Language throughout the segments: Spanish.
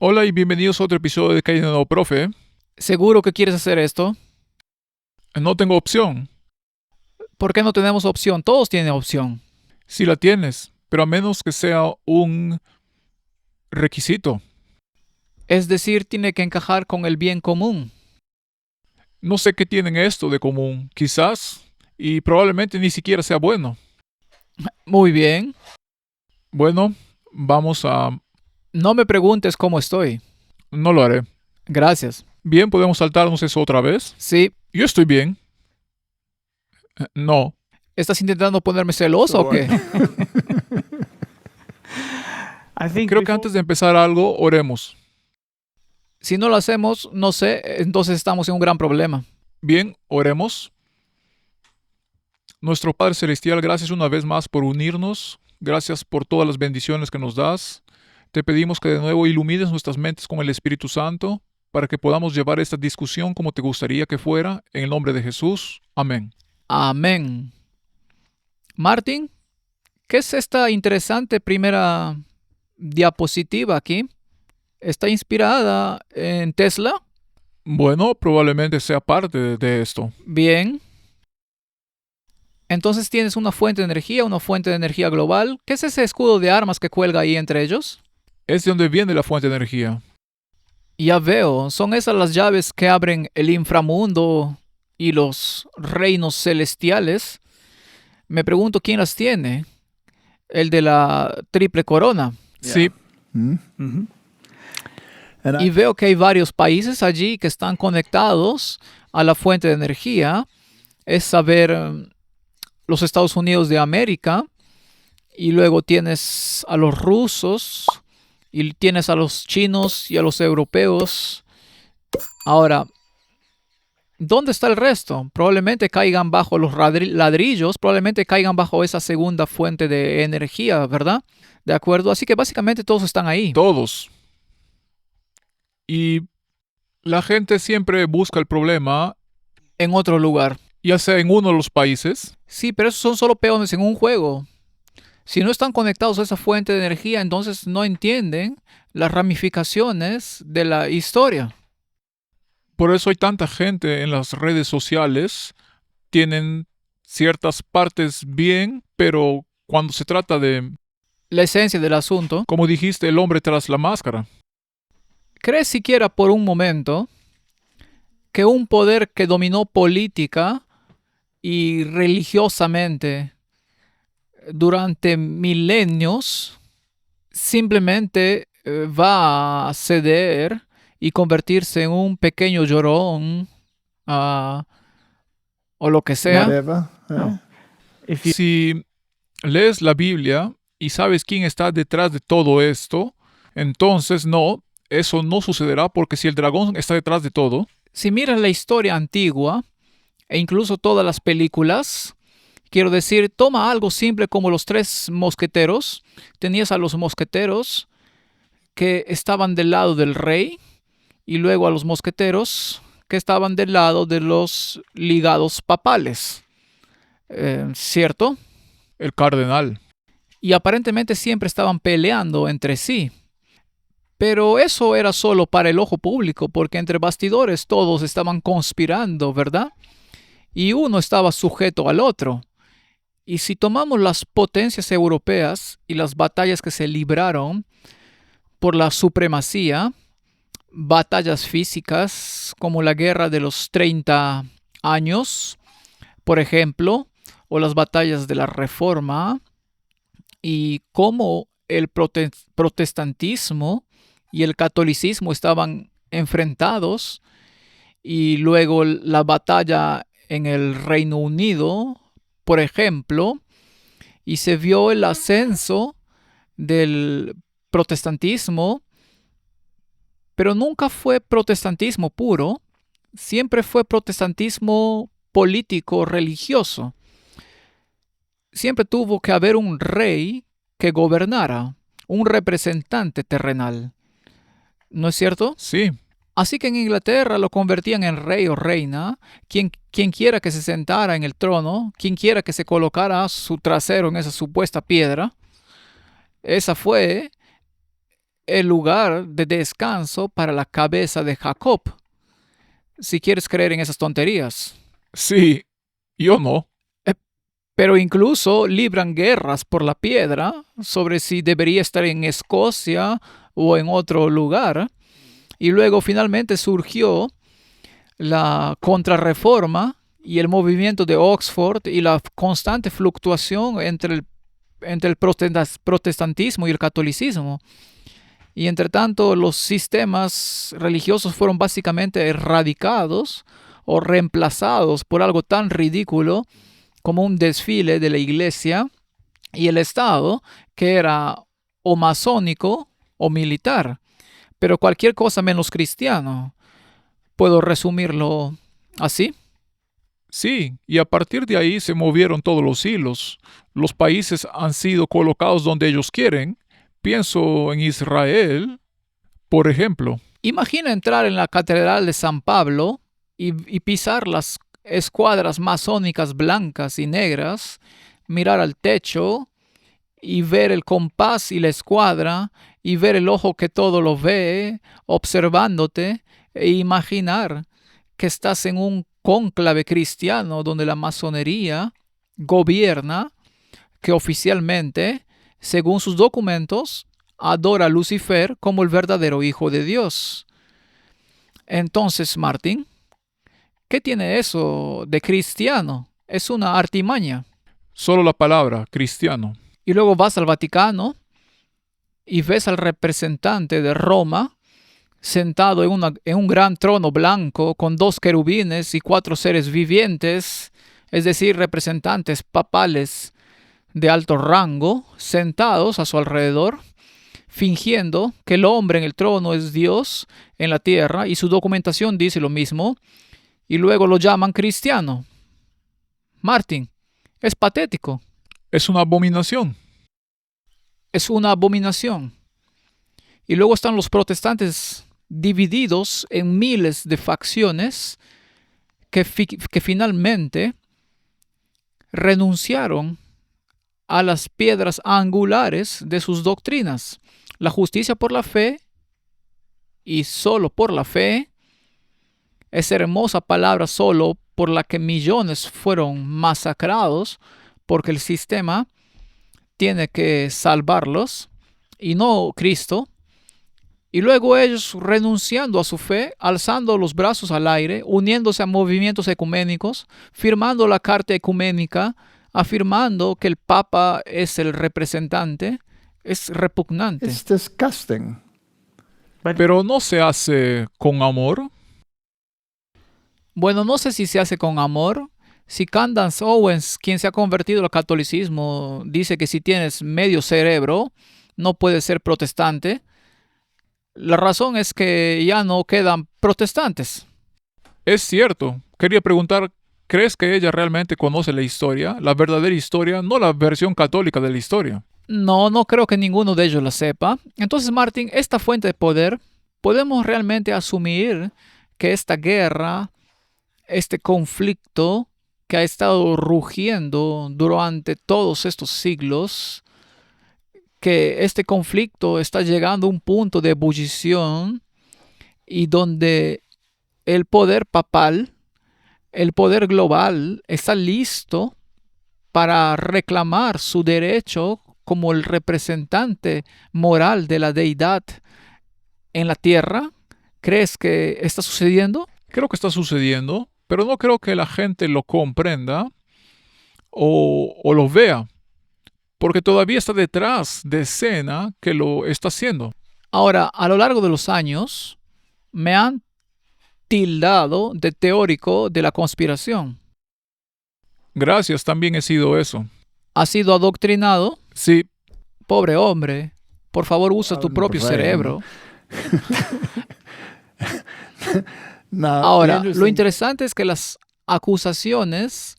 Hola y bienvenidos a otro episodio de Calle de Nuevo Profe. ¿Seguro que quieres hacer esto? No tengo opción. ¿Por qué no tenemos opción? Todos tienen opción. Sí la tienes, pero a menos que sea un requisito. Es decir, tiene que encajar con el bien común. No sé qué tienen esto de común, quizás, y probablemente ni siquiera sea bueno. Muy bien. Bueno, vamos a... No me preguntes cómo estoy. No lo haré. Gracias. Bien, podemos saltarnos eso otra vez. Sí. Yo estoy bien. No. ¿Estás intentando ponerme celoso o qué? Creo que antes de empezar algo, oremos. Si no lo hacemos, no sé, entonces estamos en un gran problema. Bien, oremos. Nuestro Padre Celestial, gracias una vez más por unirnos. Gracias por todas las bendiciones que nos das. Te pedimos que de nuevo ilumines nuestras mentes con el Espíritu Santo para que podamos llevar esta discusión como te gustaría que fuera. En el nombre de Jesús. Amén. Amén. Martín, ¿qué es esta interesante primera diapositiva aquí? ¿Está inspirada en Tesla? Bueno, probablemente sea parte de esto. Bien. Entonces tienes una fuente de energía global. ¿Qué es ese escudo de armas que cuelga ahí entre ellos? Es de donde viene la fuente de energía. Ya veo, son esas las llaves que abren el inframundo y los reinos celestiales. Me pregunto quién las tiene. El de la triple corona. Sí, Y veo que hay varios países allí que están conectados a la fuente de energía. Es saber, los Estados Unidos de América. Y luego tienes a los rusos. Y tienes a los chinos y a los europeos. Ahora, ¿dónde está el resto? Probablemente caigan bajo los ladrillos, probablemente caigan bajo esa segunda fuente de energía, ¿verdad? ¿De acuerdo? Así que básicamente todos están ahí. todos. Y la gente siempre busca el problema, En otro lugar. ya sea en uno de los países. Sí, pero esos son solo peones en un juego. Si no están conectados a esa fuente de energía, entonces no entienden las ramificaciones de la historia. Por eso hay tanta gente en las redes sociales. Tienen ciertas partes bien, pero cuando se trata de, La esencia del asunto. como dijiste, el hombre tras la máscara. ¿Crees siquiera por un momento que un poder que dominó política y religiosamente durante milenios simplemente va a ceder y convertirse en un pequeño llorón ah, o lo que sea? Whatever. Si lees la Biblia y sabes quién está detrás de todo esto, entonces no, eso no sucederá porque si el dragón está detrás de todo, Si miras la historia antigua e incluso todas las películas, quiero decir, toma algo simple como los tres mosqueteros. Tenías a los mosqueteros que estaban del lado del rey y luego a los mosqueteros que estaban del lado de los ligados papales, ¿cierto? el cardenal. Y aparentemente siempre estaban peleando entre sí. Pero eso era solo para el ojo público, porque entre bastidores todos estaban conspirando, ¿verdad? Y uno estaba sujeto al otro. Y si tomamos las potencias europeas y las batallas que se libraron por la supremacía, batallas físicas como la guerra de los 30 años, por ejemplo, o las batallas de la Reforma, y cómo el protestantismo y el catolicismo estaban enfrentados, y luego la batalla en el Reino Unido, por ejemplo, y se vio el ascenso del protestantismo, pero nunca fue protestantismo puro, siempre fue protestantismo político religioso. Siempre tuvo que haber un rey que gobernara, un representante terrenal. ¿No es cierto? Sí, Así que en Inglaterra lo convertían en rey o reina, quien quiera que se sentara en el trono, quien quiera que se colocara su trasero en esa supuesta piedra. Esa fue el lugar de descanso para la cabeza de Jacob, si quieres creer en esas tonterías. Sí, yo no. Pero incluso libran guerras por la piedra sobre si debería estar en Escocia o en otro lugar. Y luego finalmente surgió la contrarreforma y el movimiento de Oxford y la constante fluctuación entre el protestantismo y el catolicismo. Y entre tanto, los sistemas religiosos fueron básicamente erradicados o reemplazados por algo tan ridículo como un desfile de la iglesia y el Estado, que era o masónico o militar, pero cualquier cosa menos cristiano. ¿Puedo resumirlo así? Sí, y a partir de ahí se movieron todos los hilos. Los países han sido colocados donde ellos quieren. Pienso en Israel, por ejemplo. Imagina entrar en la Catedral de San Pablo y pisar las escuadras masónicas blancas y negras, mirar al techo y ver el compás y la escuadra y ver el ojo que todo lo ve, observándote e imaginar que estás en un cónclave cristiano donde la masonería gobierna, que oficialmente, según sus documentos, adora a Lucifer como el verdadero Hijo de Dios. Entonces, Martín, ¿qué tiene eso de cristiano? Es una artimaña. Solo la palabra, cristiano. Y luego vas al Vaticano y ves al representante de Roma sentado en un gran trono blanco con 2 querubines y 4 seres vivientes, es decir, representantes papales de alto rango, sentados a su alrededor, fingiendo que el hombre en el trono es Dios en la tierra, y su documentación dice lo mismo, y luego lo llaman cristiano. Martín, es patético. Es una abominación. Es una abominación. Y luego están los protestantes divididos en miles de facciones que finalmente renunciaron a las piedras angulares de sus doctrinas. La justicia por la fe y solo por la fe, esa hermosa palabra solo por la que millones fueron masacrados porque el sistema tiene que salvarlos y no Cristo. Y luego ellos renunciando a su fe, alzando los brazos al aire, uniéndose a movimientos ecuménicos, firmando la carta ecuménica, afirmando que el Papa es el representante, es repugnante. It's disgusting. Pero no se hace con amor. Bueno, no sé si se hace con amor. Si Candace Owens, quien se ha convertido al catolicismo, dice que si tienes medio cerebro, no puedes ser protestante, la razón es que ya no quedan protestantes. Es cierto. Quería preguntar, ¿crees que ella realmente conoce la historia, la verdadera historia, no la versión católica de la historia? No creo que ninguno de ellos la sepa. Entonces, Martín, esta fuente de poder, ¿podemos realmente asumir que esta guerra, este conflicto que ha estado rugiendo durante todos estos siglos, que este conflicto está llegando a un punto de ebullición y donde el poder papal, el poder global, está listo para reclamar su derecho como el representante moral de la deidad en la tierra? ¿Crees que está sucediendo? Creo que está sucediendo, pero no creo que la gente lo comprenda o lo vea, porque todavía está detrás de escena que lo está haciendo. Ahora, a lo largo de los años, me han tildado de teórico de la conspiración. Gracias, también he sido eso. ¿Has sido adoctrinado? Sí, Pobre hombre, por favor usa tu propio Brain. cerebro. Now, Ahora, the lo interesting- interesante es que las acusaciones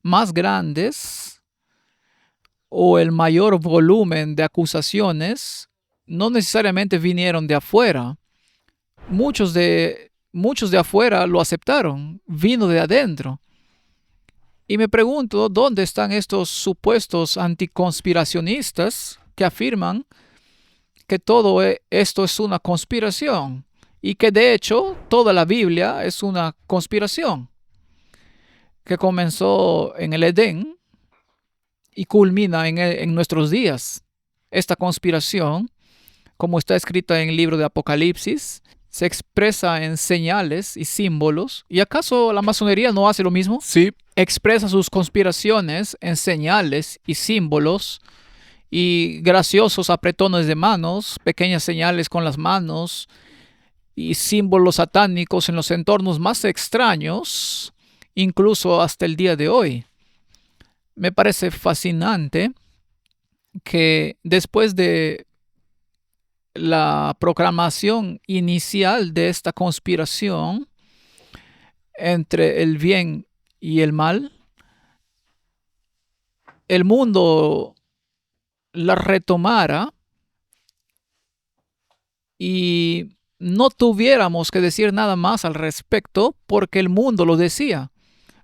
más grandes o el mayor volumen de acusaciones no necesariamente vinieron de afuera. Muchos de afuera lo aceptaron, vino de adentro. Y me pregunto, ¿dónde están estos supuestos anticonspiracionistas que afirman que todo esto es una conspiración y que de hecho toda la Biblia es una conspiración que comenzó en el Edén y culmina en nuestros días. Esta conspiración, como está escrita en el libro de Apocalipsis, se expresa en señales y símbolos. ¿Y acaso la masonería no hace lo mismo? Sí, Expresa sus conspiraciones en señales y símbolos y graciosos apretones de manos, pequeñas señales con las manos y símbolos satánicos en los entornos más extraños, incluso hasta el día de hoy. Me parece fascinante que después de la proclamación inicial de esta conspiración entre el bien y el mal, el mundo la retomara y no tuviéramos que decir nada más al respecto porque el mundo lo decía.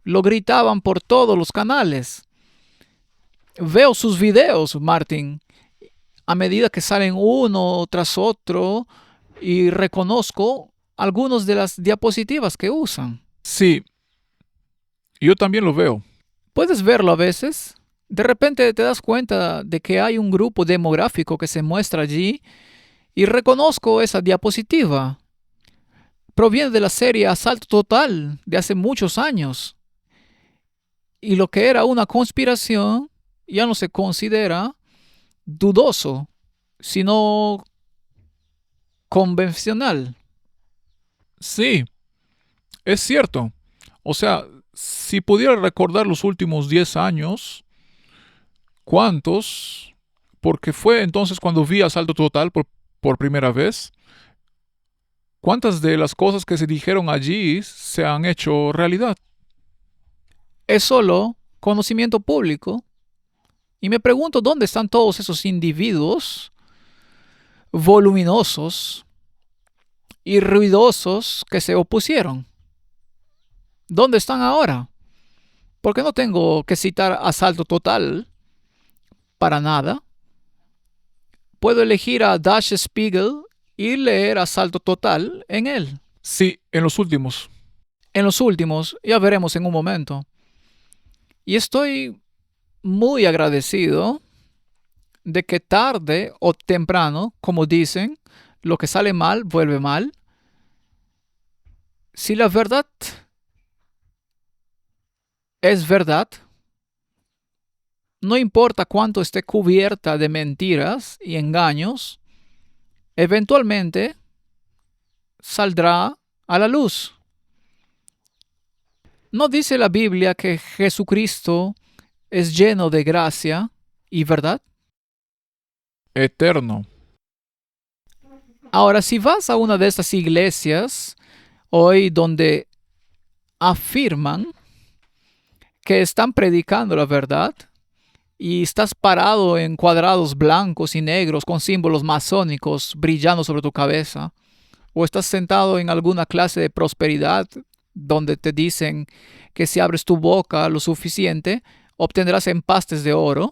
Lo gritaban por todos los canales. Veo sus videos, Martin, a medida que salen uno tras otro y reconozco algunas de las diapositivas que usan. sí, yo también lo veo. ¿Puedes verlo a veces? De repente te das cuenta de que hay un grupo demográfico que se muestra allí y reconozco esa diapositiva. Proviene de la serie Asalto Total de hace muchos años. Y lo que era una conspiración ya no se considera dudoso, sino convencional. Sí, es cierto. O sea, si pudiera recordar los últimos 10 años, ¿cuántos? Porque fue entonces cuando vi Asalto Total por primera vez. ¿Cuántas de las cosas que se dijeron allí se han hecho realidad? Es solo conocimiento público. Y me pregunto dónde están todos esos individuos voluminosos y ruidosos que se opusieron. ¿Dónde están ahora? Porque no tengo que citar Asalto Total para nada. Puedo elegir a Dash Spiegel y leer Asalto Total en él. Sí, en los últimos. En los últimos, ya veremos en un momento. Y estoy muy agradecido de que tarde o temprano, como dicen, lo que sale mal vuelve mal. Si la verdad es verdad, no importa cuánto esté cubierta de mentiras y engaños, eventualmente saldrá a la luz. ¿No dice la Biblia que Jesucristo es lleno de gracia y verdad? Eterno. Ahora, si vas a una de estas iglesias hoy donde afirman que están predicando la verdad y estás parado en cuadrados blancos y negros con símbolos masónicos brillando sobre tu cabeza, o estás sentado en alguna clase de prosperidad donde te dicen que si abres tu boca lo suficiente, obtendrás empastes de oro,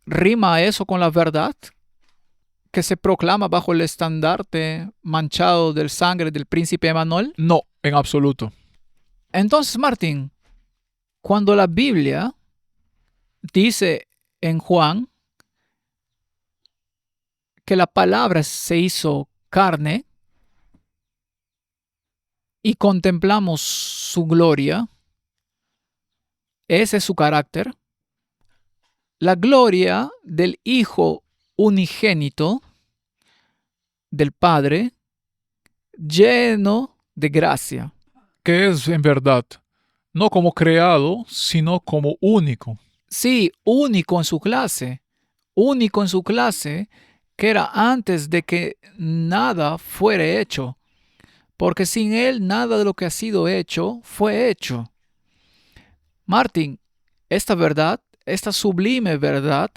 ¿rima eso con la verdad que se proclama bajo el estandarte manchado del sangre del príncipe Emanuel? No, en absoluto. Entonces, Martín, cuando la Biblia dice en Juan que la palabra se hizo carne y contemplamos su gloria, ese es su carácter, la gloria del Hijo unigénito del Padre, lleno de gracia. Que es en verdad, no como creado, sino como único. Sí, único en su clase, que era antes de que nada fuera hecho, porque sin él nada de lo que ha sido hecho fue hecho. Martín, esta verdad, esta sublime verdad,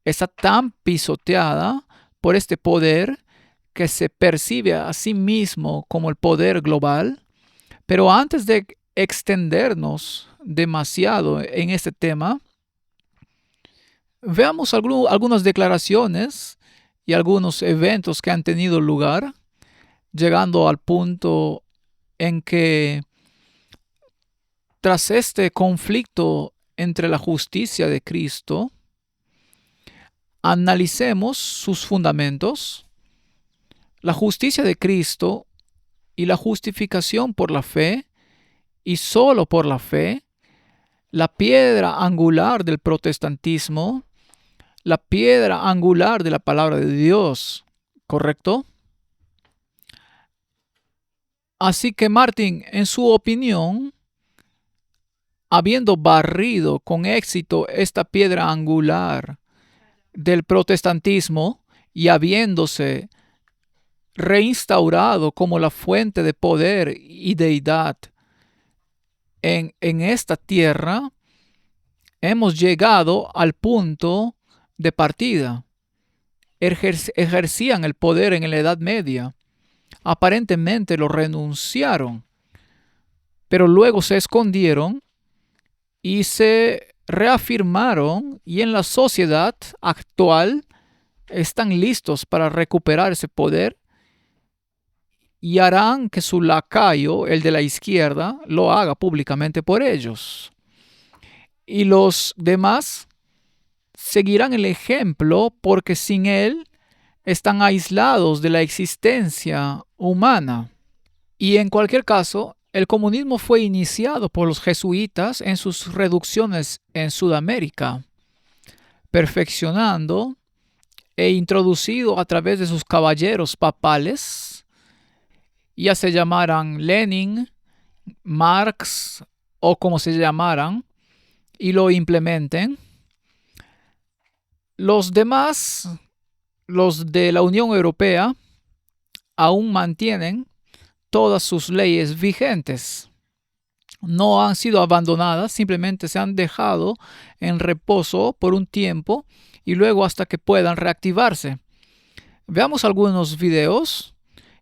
está tan pisoteada por este poder que se percibe a sí mismo como el poder global, pero antes de extendernos demasiado en este tema, Veamos algunas declaraciones y algunos eventos que han tenido lugar, llegando al punto en que tras este conflicto entre la justicia de Cristo, analicemos sus fundamentos, la justicia de Cristo y la justificación por la fe, y solo por la fe, la piedra angular del protestantismo, la piedra angular de la palabra de Dios, ¿correcto? Así que Martín, en su opinión, habiendo barrido con éxito esta piedra angular del protestantismo y habiéndose reinstaurado como la fuente de poder y deidad en esta tierra, hemos llegado al punto de partida. Ejercían el poder en la Edad Media. Aparentemente lo renunciaron, pero luego se escondieron y se reafirmaron, y en la sociedad actual están listos para recuperar ese poder y harán que su lacayo, el de la izquierda, lo haga públicamente por ellos. Y los demás seguirán el ejemplo porque sin él están aislados de la existencia humana. Y en cualquier caso, el comunismo fue iniciado por los jesuitas en sus reducciones en Sudamérica, perfeccionando e introducido a través de sus caballeros papales, ya se llamaran Lenin, Marx o como se llamaran, y lo implementen. Los demás, los de la Unión Europea, aún mantienen todas sus leyes vigentes. No han sido abandonadas, simplemente se han dejado en reposo por un tiempo y luego hasta que puedan reactivarse. Veamos algunos videos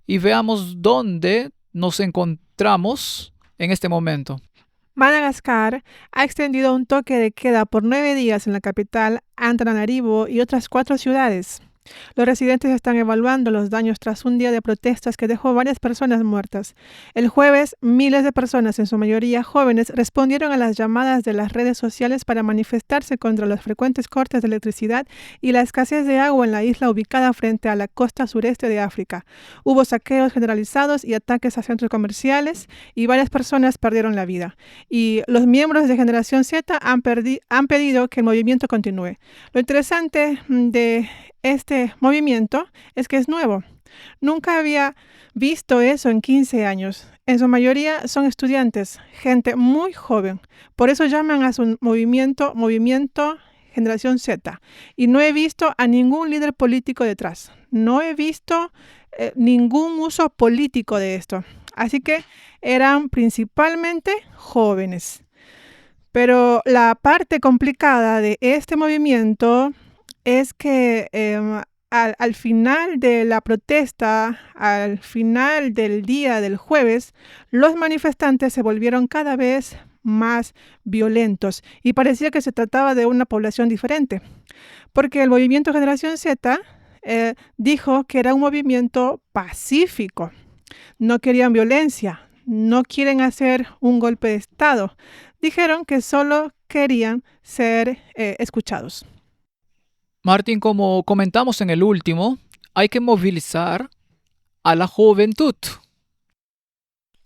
y veamos dónde nos encontramos en este momento. Madagascar ha extendido un toque de queda por 9 días en la capital, Antananarivo, y otras 4 ciudades. Los residentes están evaluando los daños tras un día de protestas que dejó varias personas muertas. El jueves, miles de personas, en su mayoría jóvenes, respondieron a las llamadas de las redes sociales para manifestarse contra los frecuentes cortes de electricidad y la escasez de agua en la isla ubicada frente a la costa sureste de África. Hubo saqueos generalizados y ataques a centros comerciales y varias personas perdieron la vida. Y los miembros de Generación Z han pedido que el movimiento continúe. Lo interesante de este movimiento es que es nuevo. Nunca había visto eso en 15 años. En su mayoría son estudiantes, gente muy joven. Por eso llaman a su movimiento Generación Z. Y no he visto a ningún líder político detrás. No he visto ningún uso político de esto. Así que eran principalmente jóvenes. Pero la parte complicada de este movimiento es que al final de la protesta, al final del día del jueves, los manifestantes se volvieron cada vez más violentos y parecía que se trataba de una población diferente, porque el movimiento Generación Z dijo que era un movimiento pacífico, no querían violencia, no quieren hacer un golpe de Estado, dijeron que solo querían ser escuchados. Martín, como comentamos en el último, hay que movilizar a la juventud.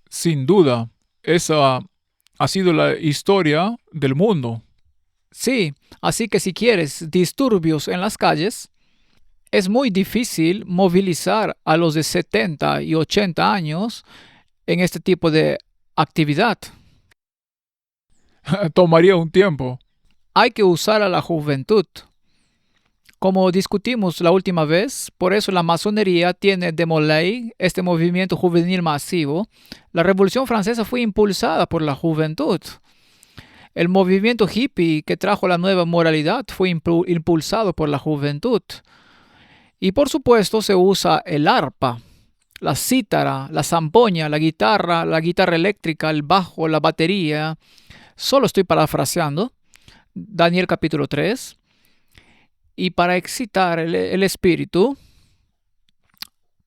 Sin duda, esa ha sido la historia del mundo. Sí, así que si quieres disturbios en las calles, es muy difícil movilizar a los de 70 y 80 años en este tipo de actividad. Tomaría un tiempo. Hay que usar a la juventud. Como discutimos la última vez, por eso la masonería tiene de Molay, este movimiento juvenil masivo. La Revolución Francesa fue impulsada por la juventud. El movimiento hippie que trajo la nueva moralidad fue impulsado por la juventud. Y por supuesto se usa el arpa, la cítara, la zampoña, la guitarra eléctrica, el bajo, la batería. Solo estoy parafraseando. Daniel capítulo 3. y para excitar el espíritu,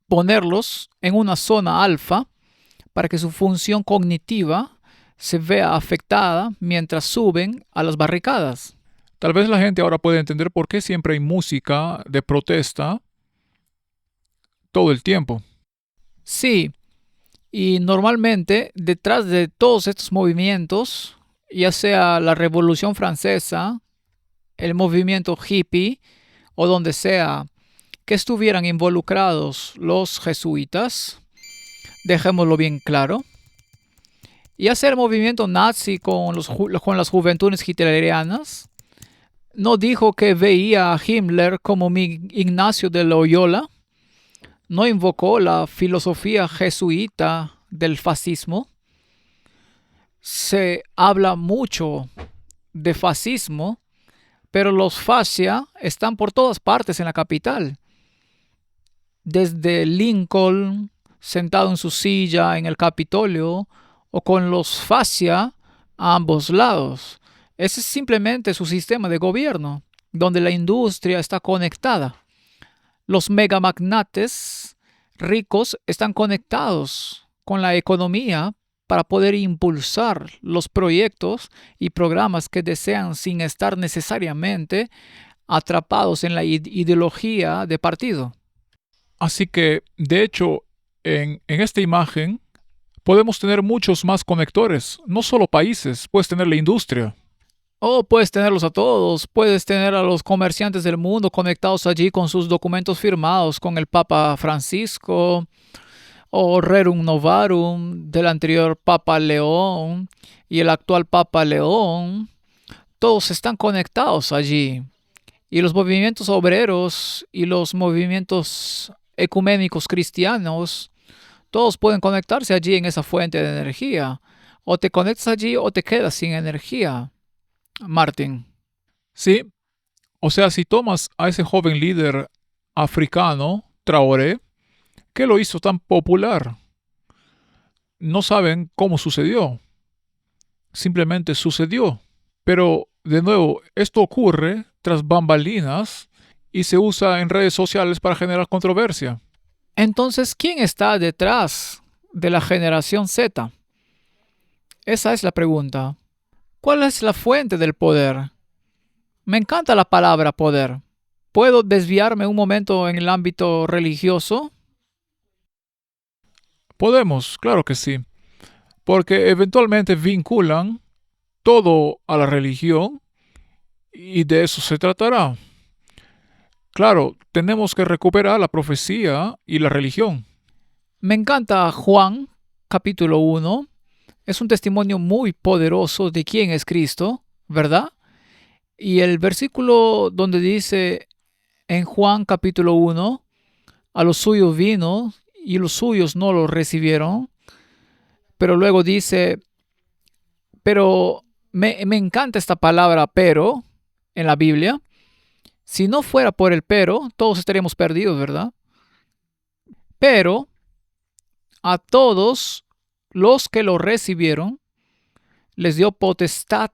ponerlos en una zona alfa para que su función cognitiva se vea afectada mientras suben a las barricadas. Tal vez la gente ahora puede entender por qué siempre hay música de protesta todo el tiempo. Sí, y normalmente detrás de todos estos movimientos, ya sea la Revolución Francesa, el movimiento hippie o donde sea que estuvieran involucrados los jesuitas, dejémoslo bien claro, ya sea el movimiento nazi con las juventudes hitlerianas, no dijo que veía a Himmler como Ignacio de Loyola, no invocó la filosofía jesuita del fascismo. Se habla mucho de fascismo, pero los fascia están por todas partes en la capital. Desde Lincoln, sentado en su silla en el Capitolio, o con los fascia a ambos lados. Ese es simplemente su sistema de gobierno, donde la industria está conectada. Los megamagnates ricos están conectados con la economía para poder impulsar los proyectos y programas que desean sin estar necesariamente atrapados en la ideología de partido. Así que, de hecho, en esta imagen podemos tener muchos más conectores, no solo países, puedes tener la industria. O puedes tenerlos a todos, puedes tener a los comerciantes del mundo conectados allí con sus documentos firmados con el Papa Francisco o Rerum Novarum del anterior Papa León y el actual Papa León. Todos están conectados allí. Y los movimientos obreros y los movimientos ecuménicos cristianos, todos pueden conectarse allí en esa fuente de energía. O te conectas allí o te quedas sin energía. Martín. Sí, o sea, si tomas a ese joven líder africano, Traoré, ¿qué lo hizo tan popular? No saben cómo sucedió. Simplemente sucedió. Pero, de nuevo, esto ocurre tras bambalinas y se usa en redes sociales para generar controversia. Entonces, ¿quién está detrás de la generación Z? Esa es la pregunta. ¿Cuál es la fuente del poder? Me encanta la palabra poder. ¿Puedo desviarme un momento en el ámbito religioso? Podemos, claro que sí, porque eventualmente vinculan todo a la religión y de eso se tratará. Claro, tenemos que recuperar la profecía y la religión. Me encanta Juan, capítulo 1. Es un testimonio muy poderoso de quién es Cristo, ¿verdad? Y el versículo donde dice en Juan capítulo 1, a los suyos vino y los suyos no lo recibieron, pero luego dice, pero me encanta esta palabra pero en la Biblia. Si no fuera por el pero, todos estaríamos perdidos, ¿verdad? Pero a todos los que lo recibieron, les dio potestad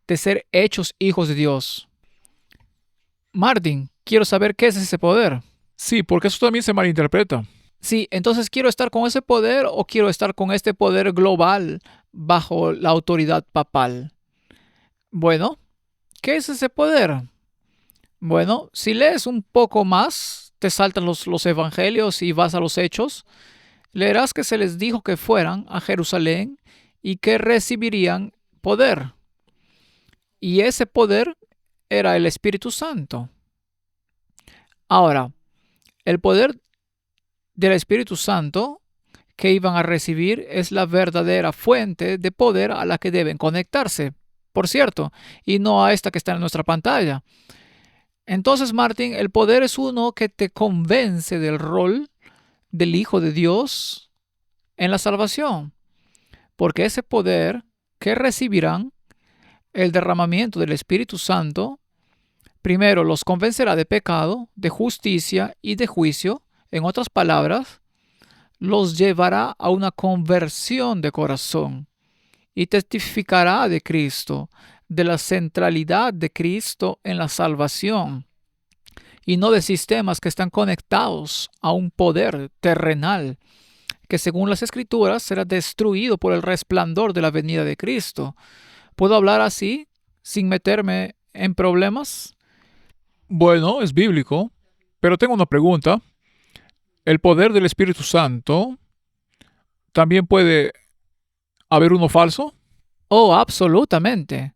de ser hechos hijos de Dios. Martín, quiero saber qué es ese poder. Sí, porque eso también se malinterpreta. Sí, entonces quiero estar con ese poder o quiero estar con este poder global bajo la autoridad papal. Bueno, ¿qué es ese poder? Bueno, si lees un poco más, te saltan los evangelios y vas a los hechos, leerás que se les dijo que fueran a Jerusalén y que recibirían poder. Y ese poder era el Espíritu Santo. Ahora, el poder del Espíritu Santo que iban a recibir es la verdadera fuente de poder a la que deben conectarse, por cierto, y no a esta que está en nuestra pantalla. Entonces, Martín, el poder es uno que te convence del rol del Hijo de Dios en la salvación, porque ese poder que recibirán, el derramamiento del Espíritu Santo, primero los convencerá de pecado, de justicia y de juicio. En otras palabras, los llevará a una conversión de corazón y testificará de Cristo, de la centralidad de Cristo en la salvación y no de sistemas que están conectados a un poder terrenal que según las Escrituras será destruido por el resplandor de la venida de Cristo. ¿Puedo hablar así sin meterme en problemas? Bueno, es bíblico, pero tengo una pregunta. ¿El poder del Espíritu Santo también puede haber uno falso? Oh, absolutamente.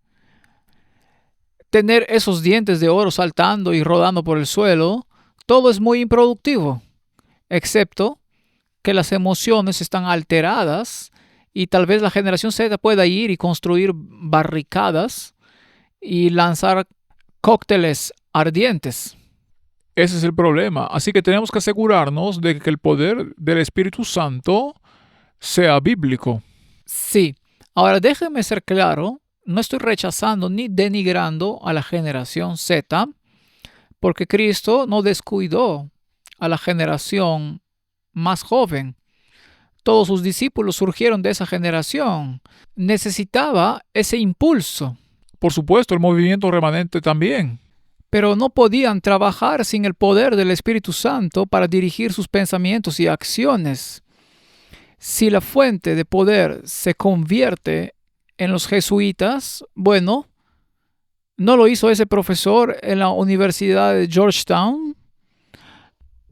Tener esos dientes de oro saltando y rodando por el suelo, todo es muy improductivo, excepto que las emociones están alteradas y tal vez la generación Z pueda ir y construir barricadas y lanzar cócteles ardientes. Ese es el problema. Así que tenemos que asegurarnos de que el poder del Espíritu Santo sea bíblico. Sí. Ahora déjeme ser claro, no estoy rechazando ni denigrando a la generación Z, porque Cristo no descuidó a la generación más joven. Todos sus discípulos surgieron de esa generación. Necesitaba ese impulso, Por supuesto, el movimiento remanente también. pero no podían trabajar sin el poder del Espíritu Santo para dirigir sus pensamientos y acciones. Si la fuente de poder se convierte en los jesuitas, bueno, ¿no lo hizo ese profesor en la Universidad de Georgetown?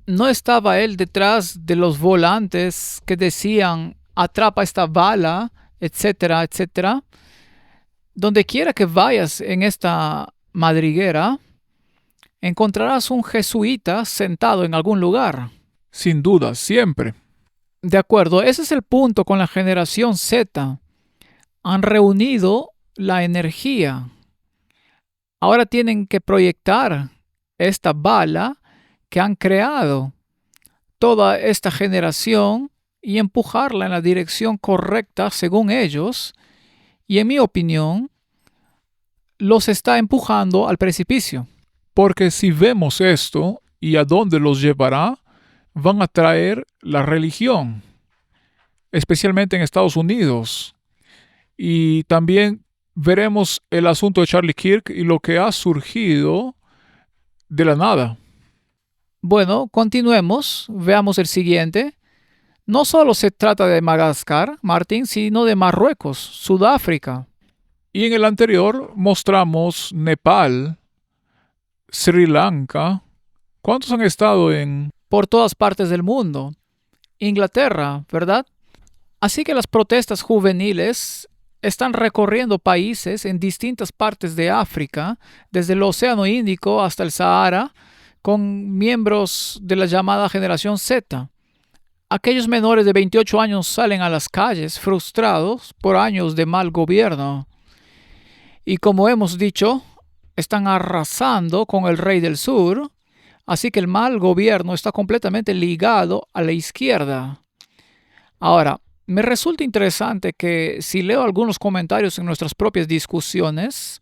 ¿No estaba él detrás de los volantes que decían atrapa esta bala, etcétera, etcétera? Donde quiera que vayas en esta madriguera, encontrarás un jesuita sentado en algún lugar. Sin duda, siempre. De acuerdo, ese es el punto con la generación Z. Han reunido la energía. Ahora tienen que proyectar esta bala que han creado toda esta generación y empujarla en la dirección correcta según ellos. Y en mi opinión, los está empujando al precipicio. Porque si vemos esto y a dónde los llevará, van a traer la religión, especialmente en Estados Unidos. Y también veremos el asunto de Charlie Kirk y lo que ha surgido de la nada. Bueno, continuemos. Veamos el siguiente. No solo se trata de Madagascar, Martín, sino de Marruecos, Sudáfrica. Y en el anterior mostramos Nepal, Sri Lanka. ¿Cuántos han estado en...? Por todas partes del mundo. Inglaterra, ¿verdad? Así que las protestas juveniles están recorriendo países en distintas partes de África, desde el Océano Índico hasta el Sahara, con miembros de la llamada generación Z. Aquellos menores de 28 años salen a las calles frustrados por años de mal gobierno. Y como hemos dicho, están arrasando con el rey del sur, así que el mal gobierno está completamente ligado a la izquierda. Ahora, me resulta interesante que si leo algunos comentarios en nuestras propias discusiones,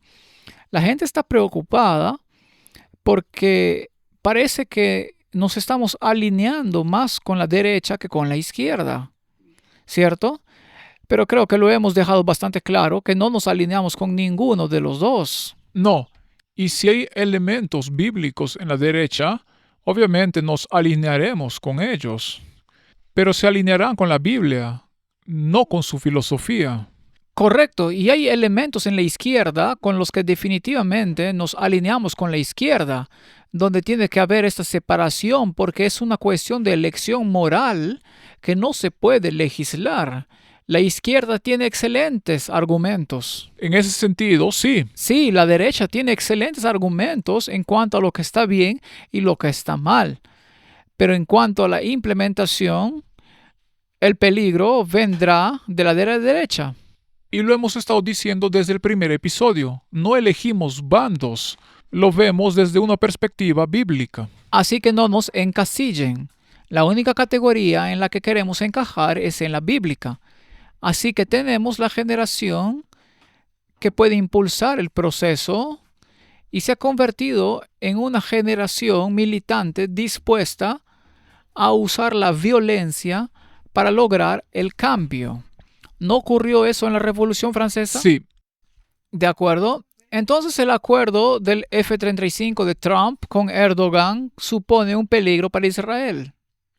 la gente está preocupada porque parece que nos estamos alineando más con la derecha que con la izquierda, ¿cierto? Pero creo que lo hemos dejado bastante claro que no nos alineamos con ninguno de los dos. No. Y si hay elementos bíblicos en la derecha, obviamente nos alinearemos con ellos. Pero se alinearán con la Biblia, no con su filosofía. Correcto, y hay elementos en la izquierda con los que definitivamente nos alineamos con la izquierda, donde tiene que haber esta separación porque es una cuestión de elección moral que no se puede legislar. La izquierda tiene excelentes argumentos. En ese sentido, sí. Sí, la derecha tiene excelentes argumentos en cuanto a lo que está bien y lo que está mal. Pero en cuanto a la implementación, el peligro vendrá de la derecha. Y lo hemos estado diciendo desde el primer episodio. No elegimos bandos. Lo vemos desde una perspectiva bíblica. Así que no nos encasillen. La única categoría en la que queremos encajar es en la bíblica. Así que tenemos la generación que puede impulsar el proceso y se ha convertido en una generación militante dispuesta a usar la violencia para lograr el cambio. ¿No ocurrió eso en la Revolución Francesa? Sí. De acuerdo. Entonces el acuerdo del F-35 de Trump con Erdogan supone un peligro para Israel.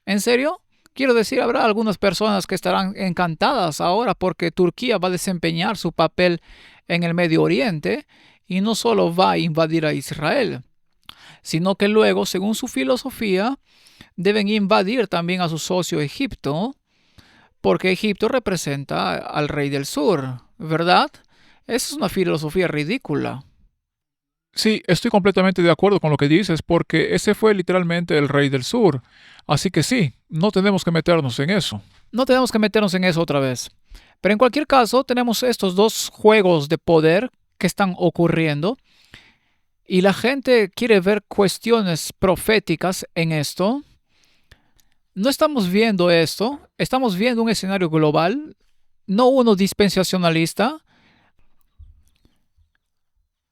¿En serio? Quiero decir, habrá algunas personas que estarán encantadas ahora porque Turquía va a desempeñar su papel en el Medio Oriente y no solo va a invadir a Israel, sino que luego, según su filosofía, deben invadir también a su socio Egipto, porque Egipto representa al rey del sur, ¿verdad? Esa es una filosofía ridícula. Sí, estoy completamente de acuerdo con lo que dices, porque ese fue literalmente el rey del sur. Así que sí, no tenemos que meternos en eso. No tenemos que meternos en eso otra vez. Pero en cualquier caso, tenemos estos dos juegos de poder que están ocurriendo y la gente quiere ver cuestiones proféticas en esto. No estamos viendo esto, estamos viendo un escenario global, no uno dispensacionalista.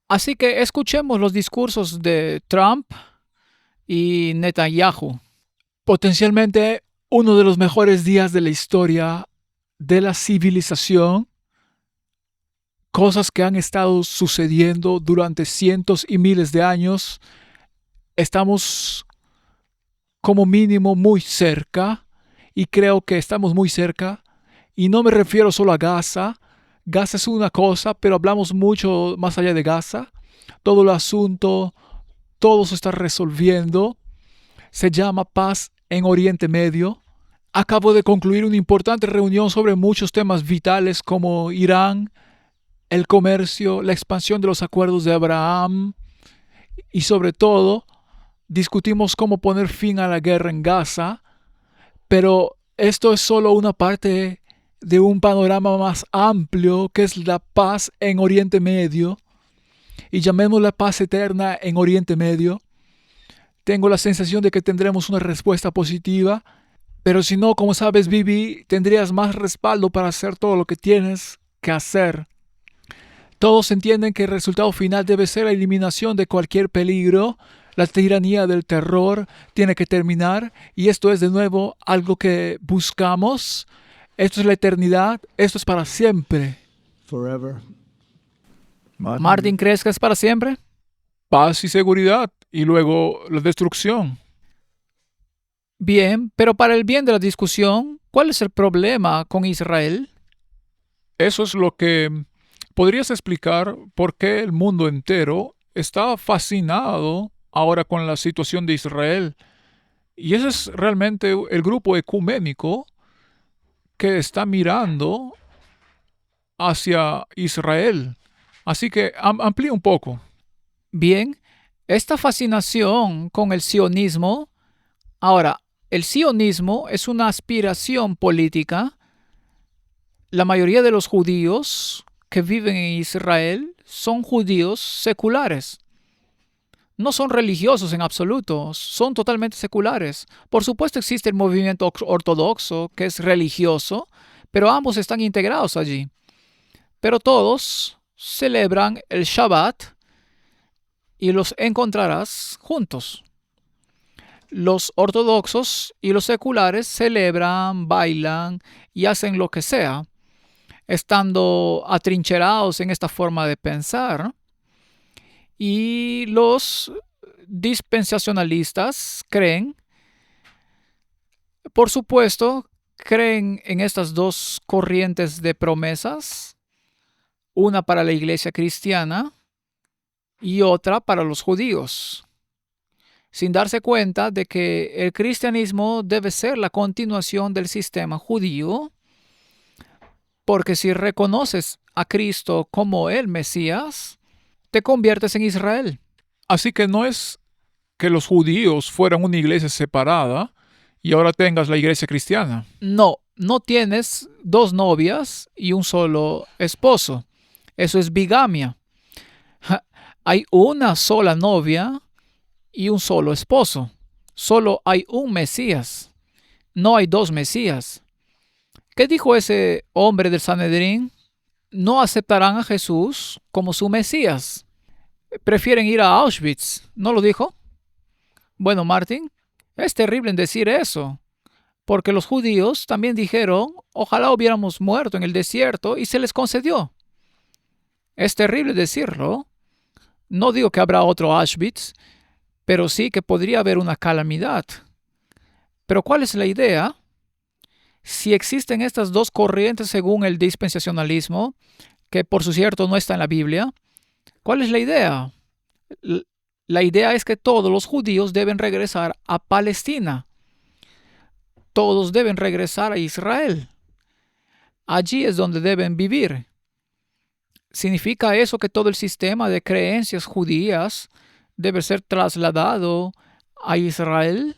Así que escuchemos los discursos de Trump y Netanyahu. Potencialmente uno de los mejores días de la historia de la civilización, cosas que han estado sucediendo durante cientos y miles de años. Estamos como mínimo muy cerca, y creo que estamos muy cerca, y no me refiero solo a Gaza. Gaza es una cosa, pero hablamos mucho más allá de Gaza. Todo el asunto, todo se está resolviendo. Se llama paz en Oriente Medio. Acabo de concluir una importante reunión sobre muchos temas vitales como Irán, el comercio, la expansión de los acuerdos de Abraham y sobre todo discutimos cómo poner fin a la guerra en Gaza, pero esto es solo una parte de un panorama más amplio que es la paz en Oriente Medio, y llamémosla paz eterna en Oriente Medio. Tengo la sensación de que tendremos una respuesta positiva, pero si no, como sabes, Bibi, tendrías más respaldo para hacer todo lo que tienes que hacer. Todos entienden que el resultado final debe ser la eliminación de cualquier peligro. La tiranía del terror tiene que terminar, y esto es de nuevo algo que buscamos. Esto es la eternidad, esto es para siempre. Forever. Martin, ¿crees que es para siempre? Paz y seguridad, y luego la destrucción. Bien, pero para el bien de la discusión, ¿cuál es el problema con Israel? Eso es lo que podrías explicar por qué el mundo entero está fascinado ahora con la situación de Israel. Y ese es realmente el grupo ecuménico que está mirando hacia Israel. Así que amplía un poco. Bien, esta fascinación con el sionismo. Ahora, el sionismo es una aspiración política. La mayoría de los judíos que viven en Israel son judíos seculares. No son religiosos en absoluto, son totalmente seculares. Por supuesto existe el movimiento ortodoxo que es religioso, pero ambos están integrados allí. Pero todos celebran el Shabbat y los encontrarás juntos. Los ortodoxos y los seculares celebran, bailan y hacen lo que sea, estando atrincherados en esta forma de pensar. Y los dispensacionalistas creen, por supuesto, creen en estas dos corrientes de promesas, una para la iglesia cristiana y otra para los judíos, sin darse cuenta de que el cristianismo debe ser la continuación del sistema judío, porque si reconoces a Cristo como el Mesías, te conviertes en Israel. Así que no es que los judíos fueran una iglesia separada y ahora tengas la iglesia cristiana. No, no tienes dos novias y un solo esposo. Eso es bigamia. Hay una sola novia y un solo esposo. Solo hay un Mesías. No hay dos Mesías. ¿Qué dijo ese hombre del Sanedrín? No aceptarán a Jesús como su Mesías. Prefieren ir a Auschwitz. ¿No lo dijo? Bueno, Martin, es terrible en decir eso, porque los judíos también dijeron, ojalá hubiéramos muerto en el desierto, y se les concedió. Es terrible decirlo, No digo que habrá otro Auschwitz, pero sí que podría haber una calamidad. Pero ¿cuál es la idea? Si existen estas dos corrientes según el dispensacionalismo, que por su cierto no está en la Biblia, ¿cuál es la idea? La idea es que todos los judíos deben regresar a Palestina. Todos deben regresar a Israel. Allí es donde deben vivir. ¿Significa eso que todo el sistema de creencias judías debe ser trasladado a Israel?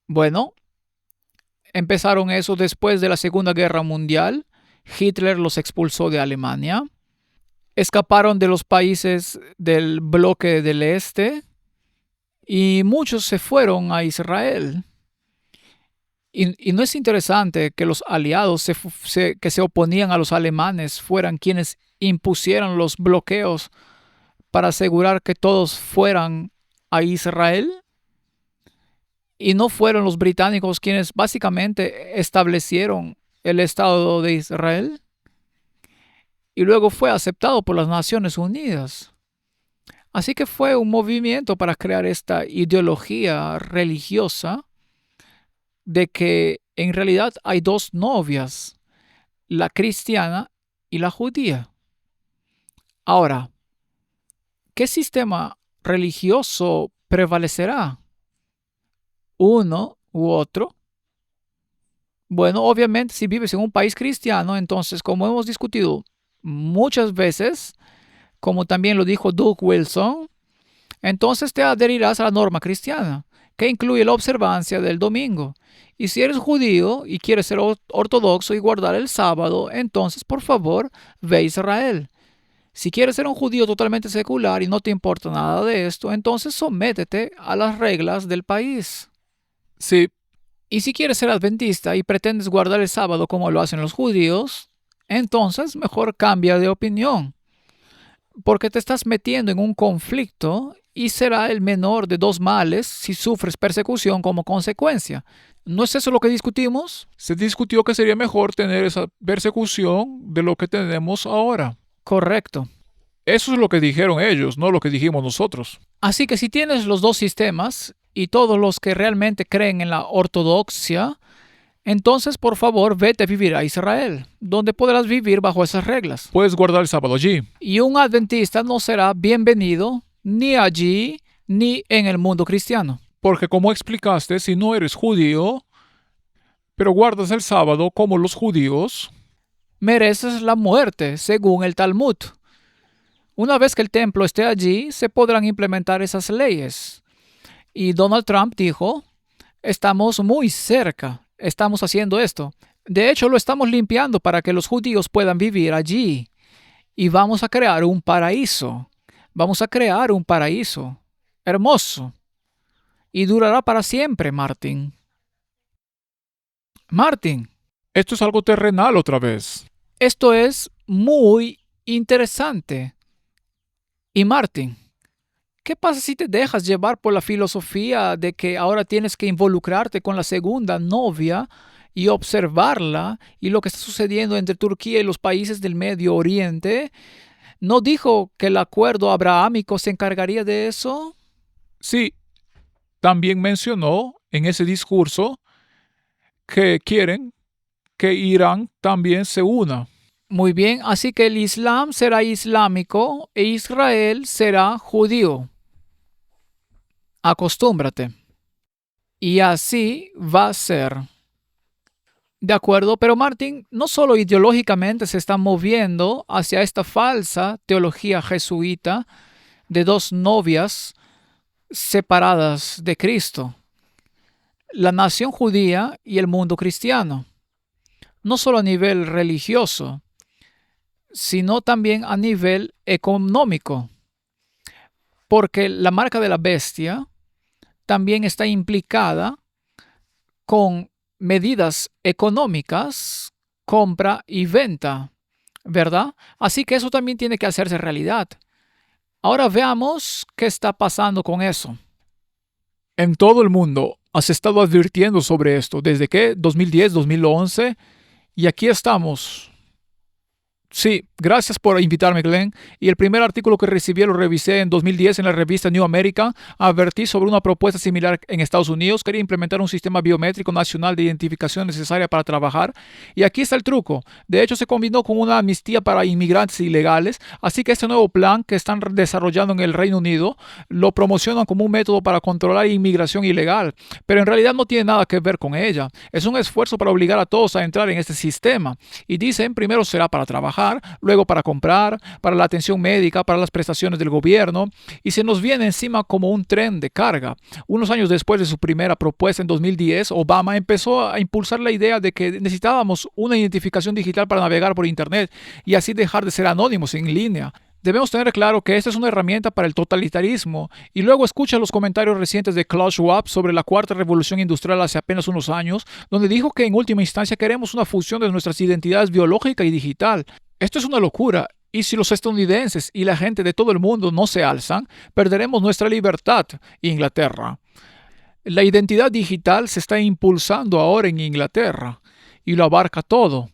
Bueno, empezaron eso después de la Segunda Guerra Mundial. Hitler los expulsó de Alemania. Escaparon de los países del bloque del este y muchos se fueron a Israel. Y no es interesante que los aliados que se oponían a los alemanes fueran quienes impusieran los bloqueos para asegurar que todos fueran a Israel. Y no fueron los británicos quienes básicamente establecieron el Estado de Israel. Y luego fue aceptado por las Naciones Unidas. Así que fue un movimiento para crear esta ideología religiosa de que en realidad hay dos novias, la cristiana y la judía. Ahora, ¿qué sistema religioso prevalecerá? ¿Uno u otro? Bueno, obviamente si vives en un país cristiano, entonces como hemos discutido muchas veces, como también lo dijo Doug Wilson, entonces te adherirás a la norma cristiana, que incluye la observancia del domingo. Y si eres judío y quieres ser ortodoxo y guardar el sábado, entonces por favor ve a Israel. Si quieres ser un judío totalmente secular y no te importa nada de esto, entonces sométete a las reglas del país. Sí, Y si quieres ser adventista y pretendes guardar el sábado como lo hacen los judíos, entonces mejor cambia de opinión, porque te estás metiendo en un conflicto y será el menor de dos males si sufres persecución como consecuencia. ¿No es eso lo que discutimos? se discutió que sería mejor tener esa persecución de lo que tenemos ahora. Correcto. Eso es lo que dijeron ellos, no lo que dijimos nosotros. Así que si tienes los dos sistemas y todos los que realmente creen en la ortodoxia, entonces por favor vete a vivir a Israel, donde podrás vivir bajo esas reglas. Puedes guardar el sábado allí. Y un adventista no será bienvenido ni allí ni en el mundo cristiano. Porque como explicaste, si no eres judío, pero guardas el sábado como los judíos, Mereces la muerte, según el Talmud. Una vez que el templo esté allí, se podrán implementar esas leyes. Y Donald Trump dijo, estamos muy cerca, estamos haciendo esto. De hecho, lo estamos limpiando para que los judíos puedan vivir allí. Y vamos a crear un paraíso. Vamos a crear un paraíso hermoso. Y durará para siempre, Martin. Martin, esto es algo terrenal otra vez. esto es muy interesante. Y Martin, ¿qué pasa si te dejas llevar por la filosofía de que ahora tienes que involucrarte con la segunda novia y observarla y lo que está sucediendo entre Turquía y los países del Medio Oriente? ¿No dijo que el acuerdo abrahámico se encargaría de eso? Sí, también mencionó en ese discurso que quieren que Irán también se una. Muy bien, así que el Islam será islámico e Israel será judío. Acostúmbrate. Y así va a ser. De acuerdo, pero Martin, no solo ideológicamente se está moviendo hacia esta falsa teología jesuita de dos novias separadas de Cristo, la nación judía y el mundo cristiano, no solo a nivel religioso, sino también a nivel económico, porque la marca de la bestia también está implicada con medidas económicas, compra y venta, ¿verdad? Así que eso también tiene que hacerse realidad. Ahora veamos qué está pasando con eso. En todo el mundo has estado advirtiendo sobre esto. ¿Desde qué? 2010, 2011. Y aquí estamos. Sí, gracias por invitarme, Glenn. Y el primer artículo que recibí lo revisé en 2010 en la revista New American. Advertí sobre una propuesta similar en Estados Unidos. Quería implementar un sistema biométrico nacional de identificación necesaria para trabajar. Y aquí está el truco. De hecho, se combinó con una amnistía para inmigrantes ilegales. Así que este nuevo plan que están desarrollando en el Reino Unido lo promocionan como un método para controlar inmigración ilegal. Pero en realidad no tiene nada que ver con ella. Es un esfuerzo para obligar a todos a entrar en este sistema. Y dicen, primero será para trabajar, luego para comprar, para la atención médica, para las prestaciones del gobierno, y se nos viene encima como un tren de carga. Unos años después de su primera propuesta en 2010, Obama empezó a impulsar la idea de que necesitábamos una identificación digital para navegar por Internet y así dejar de ser anónimos en línea. Debemos tener claro que esta es una herramienta para el totalitarismo. Y luego escucha los comentarios recientes de Klaus Schwab sobre la cuarta revolución industrial hace apenas unos años, donde dijo que en última instancia queremos una fusión de nuestras identidades biológica y digital. Esto es una locura. Y si los estadounidenses y la gente de todo el mundo no se alzan, perderemos nuestra libertad, Inglaterra. La identidad digital se está impulsando ahora en Inglaterra y lo abarca todo.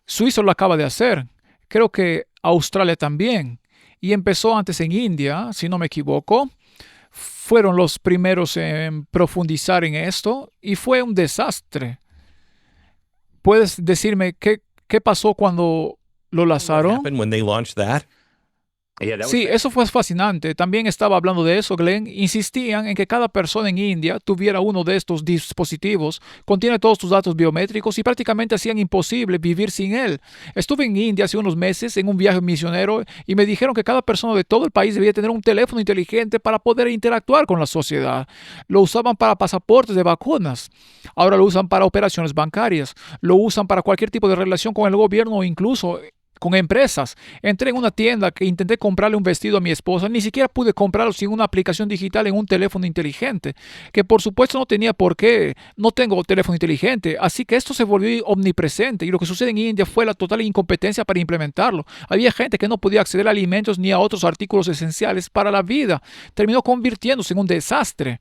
Suiza lo acaba de hacer. Creo que Australia también. Y empezó antes en India, si no me equivoco. Fueron los primeros en profundizar en esto y fue un desastre. ¿Puedes decirme qué pasó cuando lo lanzaron? Sí, eso fue fascinante. También estaba hablando de eso, Glenn. Insistían en que cada persona en India tuviera uno de estos dispositivos. Contiene todos tus datos biométricos y prácticamente hacían imposible vivir sin él. Estuve en India hace unos meses en un viaje misionero y me dijeron que cada persona de todo el país debía tener un teléfono inteligente para poder interactuar con la sociedad. Lo usaban para pasaportes de vacunas. Ahora lo usan para operaciones bancarias. Lo usan para cualquier tipo de relación con el gobierno o incluso con empresas. Entré en una tienda que intenté comprarle un vestido a mi esposa. Ni siquiera pude comprarlo sin una aplicación digital en un teléfono inteligente, que por supuesto no tenía por qué. No tengo teléfono inteligente, así que esto se volvió omnipresente y lo que sucede en India fue la total incompetencia para implementarlo. Había gente que no podía acceder a alimentos ni a otros artículos esenciales para la vida. Terminó convirtiéndose en un desastre.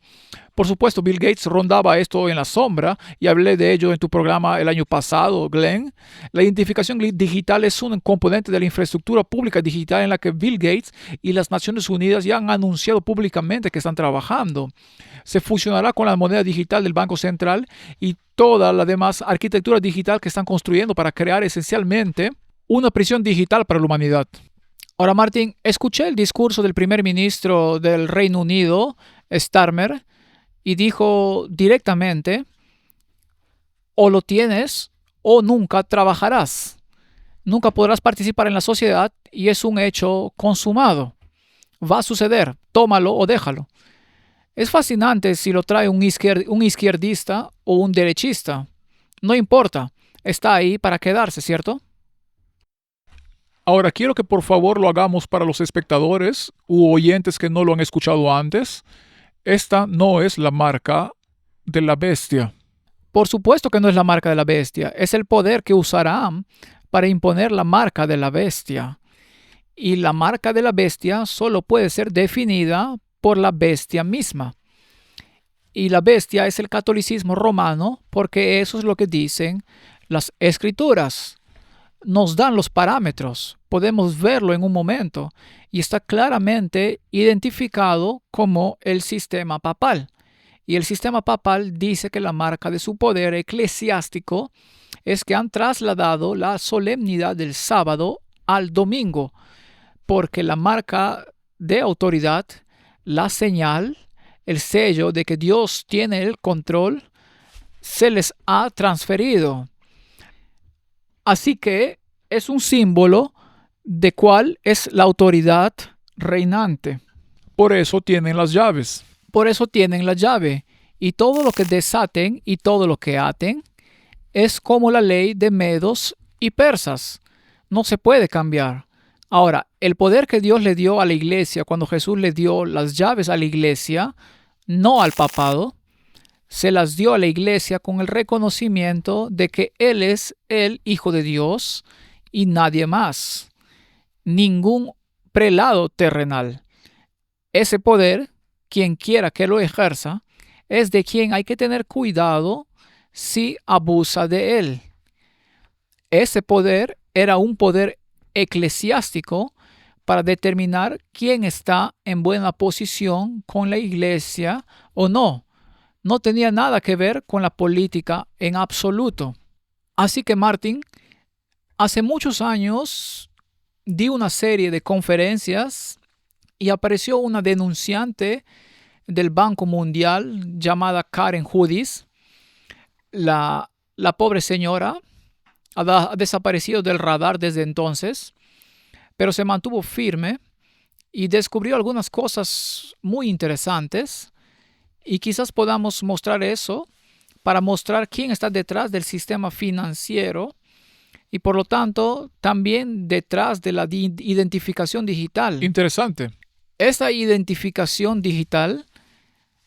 Por supuesto, Bill Gates rondaba esto en la sombra y hablé de ello en tu programa el año pasado, Glenn. La identificación digital es un componente de la infraestructura pública digital en la que Bill Gates y las Naciones Unidas ya han anunciado públicamente que están trabajando. Se fusionará con la moneda digital del Banco Central y toda la demás arquitectura digital que están construyendo para crear esencialmente una prisión digital para la humanidad. Ahora, Martin, escuché el discurso del primer ministro del Reino Unido, Starmer, y dijo directamente, o lo tienes o nunca trabajarás. Nunca podrás participar en la sociedad y es un hecho consumado. Va a suceder, tómalo o déjalo. Es fascinante si lo trae un izquierdista o un derechista. No importa, está ahí para quedarse, ¿cierto? Ahora quiero que por favor lo hagamos para los espectadores u oyentes que no lo han escuchado antes. Esta no es la marca de la bestia. Por supuesto que no es la marca de la bestia. Es el poder que usarán para imponer la marca de la bestia. Y la marca de la bestia solo puede ser definida por la bestia misma. Y la bestia es el catolicismo romano porque eso es lo que dicen las escrituras. Nos dan los parámetros, podemos verlo en un momento y está claramente identificado como el sistema papal. Y el sistema papal dice que la marca de su poder eclesiástico es que han trasladado la solemnidad del sábado al domingo, porque la marca de autoridad, la señal, el sello de que Dios tiene el control, se les ha transferido. Así que es un símbolo de cuál es la autoridad reinante. Por eso tienen las llaves. Por eso tienen la llave. Y todo lo que desaten y todo lo que aten es como la ley de medos y persas. No se puede cambiar. Ahora, el poder que Dios le dio a la iglesia cuando Jesús le dio las llaves a la iglesia, no al papado, se las dio a la iglesia con el reconocimiento de que Él es el Hijo de Dios y nadie más. Ningún prelado terrenal. Ese poder, quien quiera que lo ejerza, es de quien hay que tener cuidado si abusa de él. Ese poder era un poder eclesiástico para determinar quién está en buena posición con la iglesia o no. No tenía nada que ver con la política en absoluto. Así que Martin, hace muchos años, di una serie de conferencias y apareció una denunciante del Banco Mundial llamada Karen Hudis. La pobre señora ha desaparecido del radar desde entonces, pero se mantuvo firme y descubrió algunas cosas muy interesantes, y quizás podamos mostrar eso para mostrar quién está detrás del sistema financiero y por lo tanto también detrás de la identificación digital. Interesante. ¿Esta identificación digital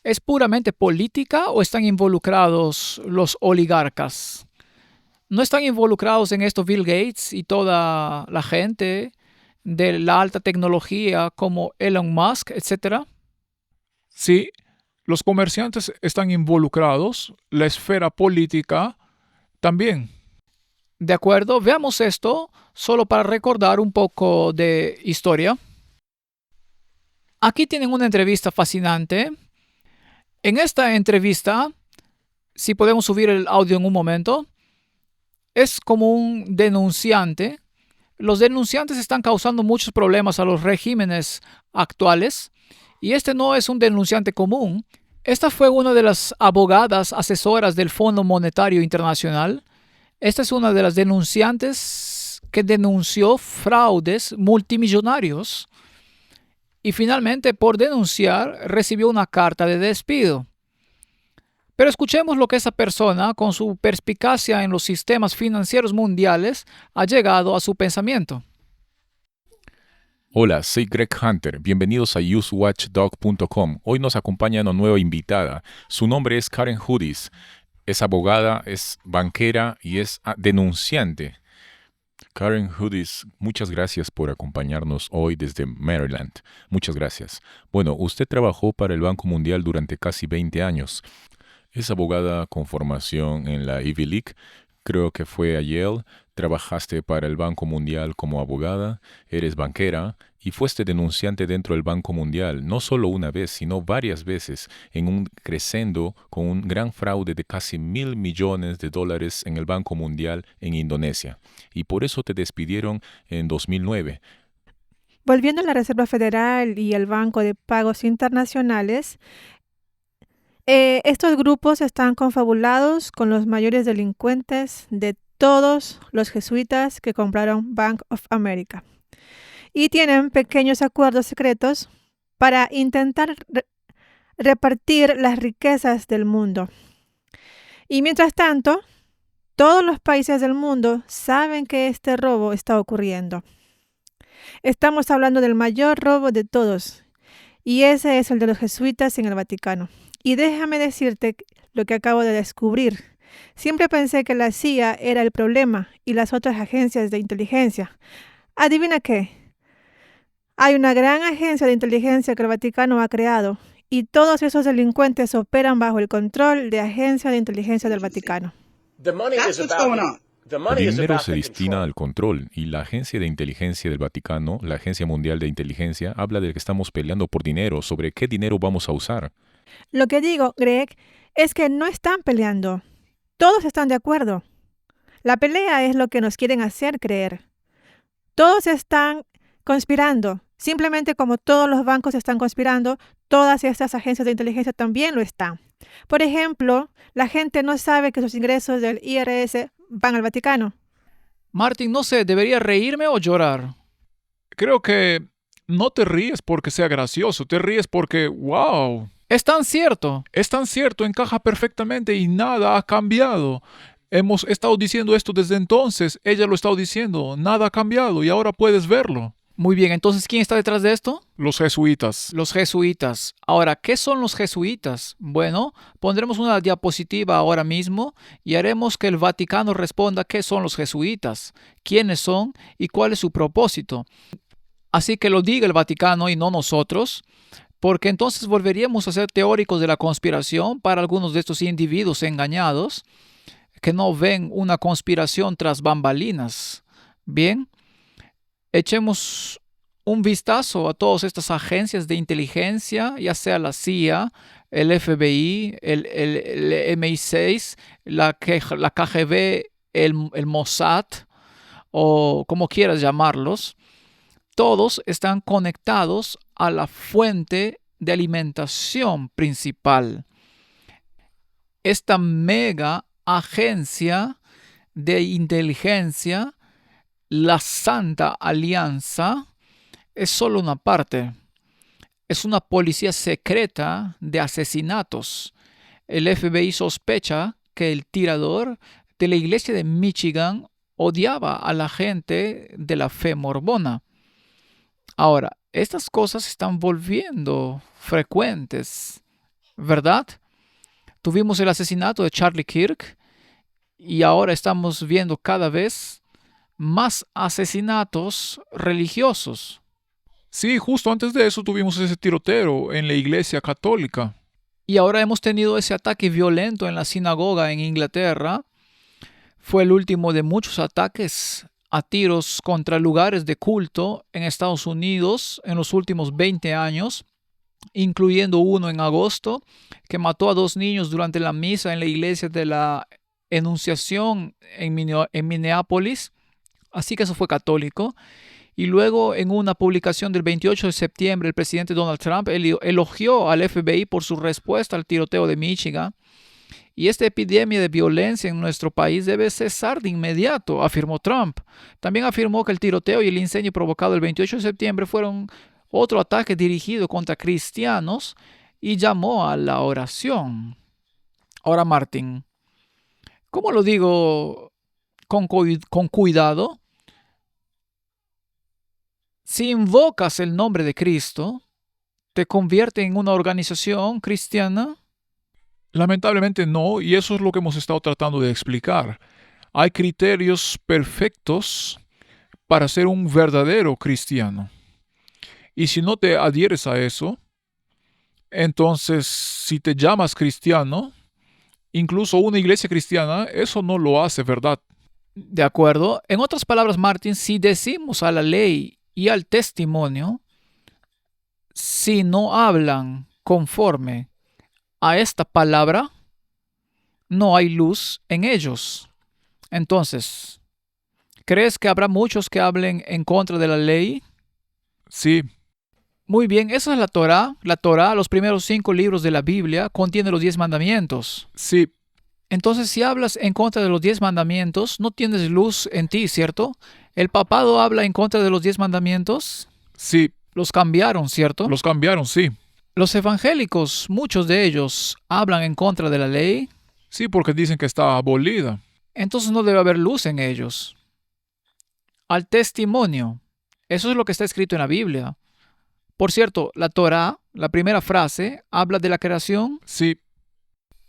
es puramente política o están involucrados los oligarcas? ¿No están involucrados en esto Bill Gates y toda la gente de la alta tecnología como Elon Musk, etcétera? Sí, los comerciantes están involucrados, la esfera política también. De acuerdo, veamos esto solo para recordar un poco de historia. Aquí tienen una entrevista fascinante. En esta entrevista, si podemos subir el audio en un momento, es como un denunciante. Los denunciantes están causando muchos problemas a los regímenes actuales y este no es un denunciante común. Esta fue una de las abogadas asesoras del Fondo Monetario Internacional. Esta es una de las denunciantes que denunció fraudes multimillonarios y finalmente por denunciar recibió una carta de despido. Pero escuchemos lo que esa persona, con su perspicacia en los sistemas financieros mundiales, ha llegado a su pensamiento. Hola, soy Greg Hunter. Bienvenidos a usewatchdog.com. Hoy nos acompaña una nueva invitada. Su nombre es Karen Hudis. Es abogada, es banquera y es denunciante. Karen Hudis, muchas gracias por acompañarnos hoy desde Maryland. Muchas gracias. Bueno, usted trabajó para el Banco Mundial durante casi 20 años. Es abogada con formación en la Ivy League. Creo que fue a Yale. Trabajaste para el Banco Mundial como abogada. Eres banquera y fuiste denunciante dentro del Banco Mundial, no solo una vez, sino varias veces, en un crescendo con un gran fraude de casi $1,000 millones en el Banco Mundial en Indonesia. Y por eso te despidieron en 2009. Volviendo a la Reserva Federal y el Banco de Pagos Internacionales, estos grupos están confabulados con los mayores delincuentes de todos los jesuitas que compraron Bank of America y tienen pequeños acuerdos secretos para intentar repartir las riquezas del mundo. Y mientras tanto, todos los países del mundo saben que este robo está ocurriendo. Estamos hablando del mayor robo de todos, y ese es el de los jesuitas en el Vaticano. Y déjame decirte lo que acabo de descubrir. Siempre pensé que la CIA era el problema y las otras agencias de inteligencia. ¿Adivina qué? Hay una gran agencia de inteligencia que el Vaticano ha creado y todos esos delincuentes operan bajo el control de agencia de inteligencia del Vaticano. El dinero se destina al control y la Agencia de Inteligencia del Vaticano, la Agencia Mundial de Inteligencia, habla de que estamos peleando por dinero, sobre qué dinero vamos a usar. Lo que digo, Greg, es que no están peleando. Todos están de acuerdo. La pelea es lo que nos quieren hacer creer. Todos están conspirando. Simplemente como todos los bancos están conspirando, todas estas agencias de inteligencia también lo están. Por ejemplo, la gente no sabe que sus ingresos del IRS van al Vaticano. Martin, no sé, ¿debería reírme o llorar? Creo que no te ríes porque sea gracioso, te ríes porque, wow. Es tan cierto. Es tan cierto, encaja perfectamente y nada ha cambiado. Hemos estado diciendo esto desde entonces, ella lo ha estado diciendo, nada ha cambiado y ahora puedes verlo. Muy bien, entonces, ¿quién está detrás de esto? Los jesuitas. Los jesuitas. Ahora, ¿qué son los jesuitas? Bueno, pondremos una diapositiva ahora mismo y haremos que el Vaticano responda qué son los jesuitas, quiénes son y cuál es su propósito. Así que lo diga el Vaticano y no nosotros, porque entonces volveríamos a ser teóricos de la conspiración para algunos de estos individuos engañados que no ven una conspiración tras bambalinas, Bien, echemos un vistazo a todas estas agencias de inteligencia, ya sea la CIA, el FBI, el MI6, la KGB, el Mossad, o como quieras llamarlos. Todos están conectados a la fuente de alimentación principal. Esta mega agencia de inteligencia, la Santa Alianza, es solo una parte. Es una policía secreta de asesinatos. El FBI sospecha que el tirador de la iglesia de Michigan odiaba a la gente de la fe mormona. Ahora, estas cosas están volviendo frecuentes, ¿verdad? Tuvimos el asesinato de Charlie Kirk y ahora estamos viendo cada vez más asesinatos religiosos. Sí, justo antes de eso tuvimos ese tiroteo en la iglesia católica. Y ahora hemos tenido ese ataque violento en la sinagoga en Inglaterra. Fue el último de muchos ataques a tiros contra lugares de culto en Estados Unidos en los últimos 20 años, incluyendo uno en agosto que mató a 2 niños durante la misa en la iglesia de la Enunciación en Minneapolis. Así que eso fue católico. Y luego, en una publicación del 28 de septiembre, el presidente Donald Trump elogió al FBI por su respuesta al tiroteo de Michigan. Y esta epidemia de violencia en nuestro país debe cesar de inmediato, afirmó Trump. También afirmó que el tiroteo y el incendio provocado el 28 de septiembre fueron otro ataque dirigido contra cristianos y llamó a la oración. Ahora, Martín, ¿cómo lo digo con cuidado? Si invocas el nombre de Cristo, ¿te convierte en una organización cristiana? Lamentablemente no, y eso es lo que hemos estado tratando de explicar. Hay criterios perfectos para ser un verdadero cristiano. Y si no te adhieres a eso, entonces si te llamas cristiano, incluso una iglesia cristiana, eso no lo hace, ¿verdad? De acuerdo. En otras palabras, Martín, si decimos a la ley y al testimonio, si no hablan conforme a esta palabra, no hay luz en ellos. Entonces, ¿crees que habrá muchos que hablen en contra de la ley? Sí, Muy bien, esa es la Torá. La Torá, los primeros 5 libros de la Biblia, contiene los 10 mandamientos. sí, Entonces, si hablas en contra de los 10 mandamientos, no tienes luz en ti, ¿cierto? ¿El papado habla en contra de los 10 mandamientos? sí, Los cambiaron, ¿cierto? los cambiaron, sí. Los evangélicos, muchos de ellos, hablan en contra de la ley. Sí, porque dicen que está abolida. Entonces no debe haber luz en ellos. Al testimonio. Eso es lo que está escrito en la Biblia. Por cierto, la Torá, la primera frase, habla de la creación. Sí,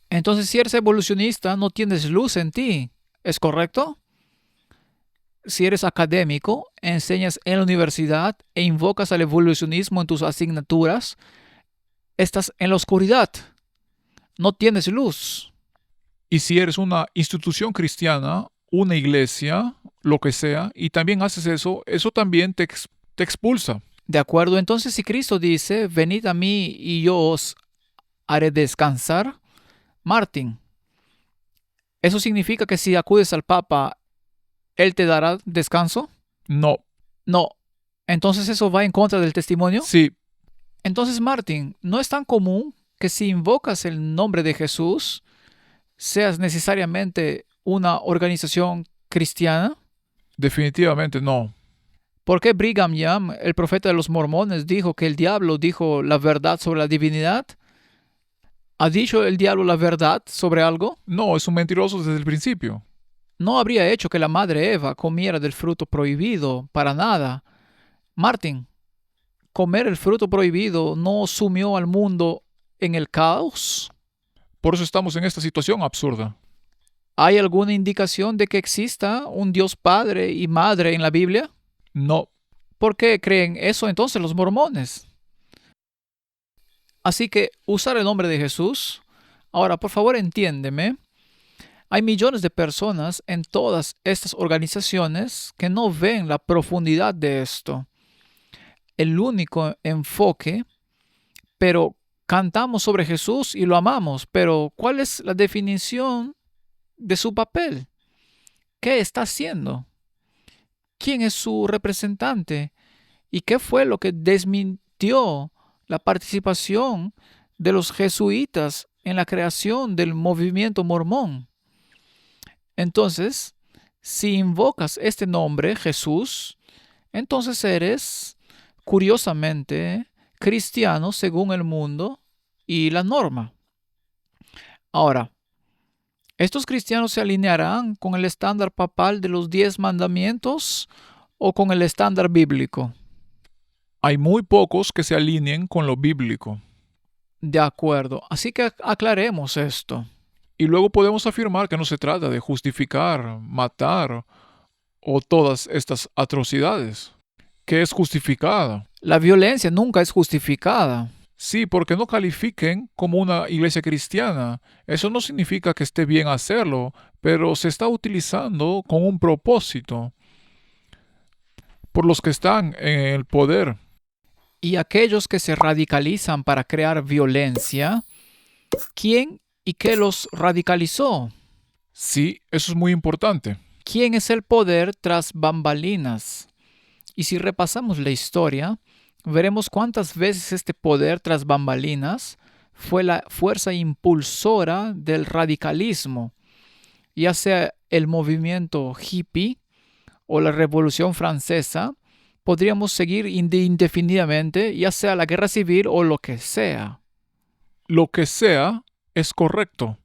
Entonces, si eres evolucionista, no tienes luz en ti. ¿Es correcto? Si eres académico, enseñas en la universidad e invocas al evolucionismo en tus asignaturas, estás en la oscuridad. No tienes luz. y si eres una institución cristiana, una iglesia, lo que sea, y también haces eso, eso también te expulsa. ¿De acuerdo? Entonces, si Cristo dice, venid a mí y yo os haré descansar, Martín, ¿eso significa que si acudes al Papa, Él te dará descanso? No, No. Entonces, ¿eso va en contra del testimonio? sí, Entonces, Martín, no es tan común que si invocas el nombre de Jesús, seas necesariamente una organización cristiana. definitivamente no. ¿Por qué Brigham Young, el profeta de los mormones, dijo que el diablo dijo la verdad sobre la divinidad? ¿Ha dicho el diablo la verdad sobre algo? No, es un mentiroso desde el principio. No habría hecho que la madre Eva comiera del fruto prohibido, para nada. Martín, comer el fruto prohibido no sumió al mundo en el caos. Por eso estamos en esta situación absurda. ¿Hay alguna indicación de que exista un Dios Padre y Madre en la Biblia? No, ¿Por qué creen eso entonces los mormones? Así que usar el nombre de Jesús. Ahora, por favor, entiéndeme. Hay millones de personas en todas estas organizaciones que no ven la profundidad de esto. El único enfoque, pero cantamos sobre Jesús y lo amamos, pero ¿cuál es la definición de su papel? ¿Qué está haciendo? ¿Quién es su representante? ¿Y qué fue lo que desmintió la participación de los jesuitas en la creación del movimiento mormón? Entonces, si invocas este nombre, Jesús, entonces eres, curiosamente, cristiano según el mundo y la norma. Ahora, ¿estos cristianos se alinearán con el estándar papal de los 10 mandamientos o con el estándar bíblico? Hay muy pocos que se alineen con lo bíblico. De acuerdo, así que aclaremos esto. Y luego podemos afirmar que no se trata de justificar, matar o todas estas atrocidades. ¿Qué es justificada? La violencia nunca es justificada. Sí, porque no califiquen como una iglesia cristiana. Eso no significa que esté bien hacerlo, pero se está utilizando con un propósito por los que están en el poder. Y aquellos que se radicalizan para crear violencia, ¿quién y qué los radicalizó? Sí, eso es muy importante. ¿Quién es el poder tras bambalinas? Y si repasamos la historia, veremos cuántas veces este poder tras bambalinas fue la fuerza impulsora del radicalismo, ya sea el movimiento hippie o la Revolución Francesa. Podríamos seguir indefinidamente, ya sea la guerra civil o lo que sea. Lo que sea es correcto,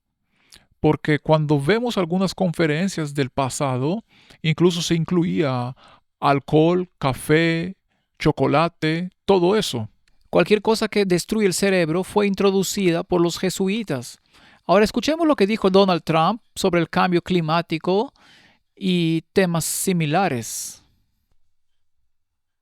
porque cuando vemos algunas conferencias del pasado, incluso se incluía alcohol, café, chocolate, todo eso. Cualquier cosa que destruye el cerebro fue introducida por los jesuitas. Ahora escuchemos lo que dijo Donald Trump sobre el cambio climático y temas similares.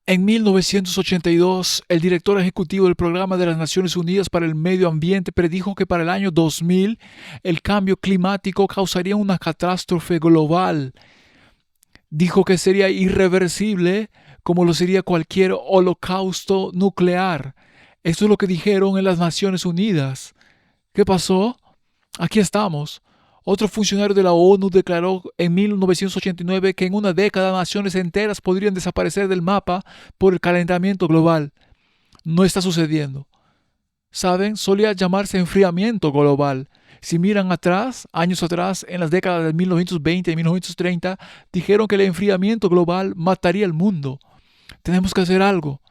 En 1982, el director ejecutivo del Programa de las Naciones Unidas para el Medio Ambiente predijo que para el año 2000 el cambio climático causaría una catástrofe global. Dijo que sería irreversible, como lo sería cualquier holocausto nuclear. Esto es lo que dijeron en las Naciones Unidas. ¿Qué pasó? Aquí estamos. Otro funcionario de la ONU declaró en 1989 que en una década naciones enteras podrían desaparecer del mapa por el calentamiento global. No está sucediendo. ¿Saben? Solía llamarse enfriamiento global. Si miran atrás, años atrás, en las décadas de 1920 y 1930, dijeron que el enfriamiento global mataría al mundo. Tenemos que hacer algo.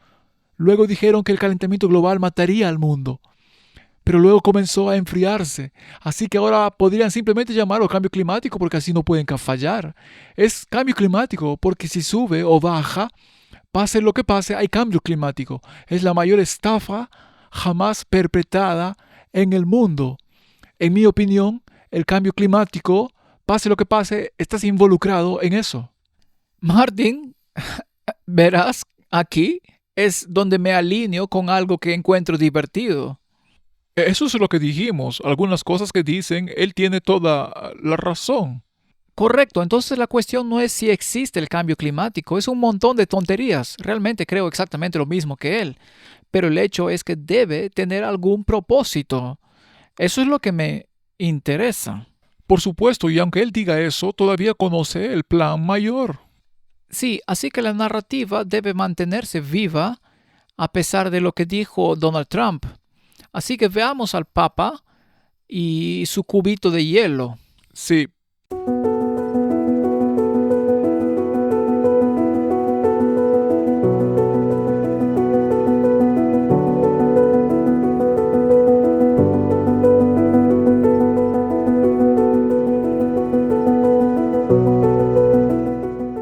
Luego dijeron que el calentamiento global mataría al mundo. Pero luego comenzó a enfriarse. Así que ahora podrían simplemente llamarlo cambio climático porque así no pueden fallar. Es cambio climático porque si sube o baja, pase lo que pase, hay cambio climático. Es la mayor estafa jamás perpetrada en el mundo. En mi opinión, el cambio climático, pase lo que pase, estás involucrado en eso. Martin, verás, aquí es donde me alineo con algo que encuentro divertido. Eso es lo que dijimos. Algunas cosas que dicen, él tiene toda la razón. Correcto, entonces la cuestión no es si existe el cambio climático, es un montón de tonterías. Realmente creo exactamente lo mismo que él. Pero el hecho es que debe tener algún propósito. Eso es lo que me interesa. Por supuesto, y aunque él diga eso, todavía conoce el plan mayor. Sí, así que la narrativa debe mantenerse viva a pesar de lo que dijo Donald Trump. Así que veamos al Papa y su cubito de hielo. Sí.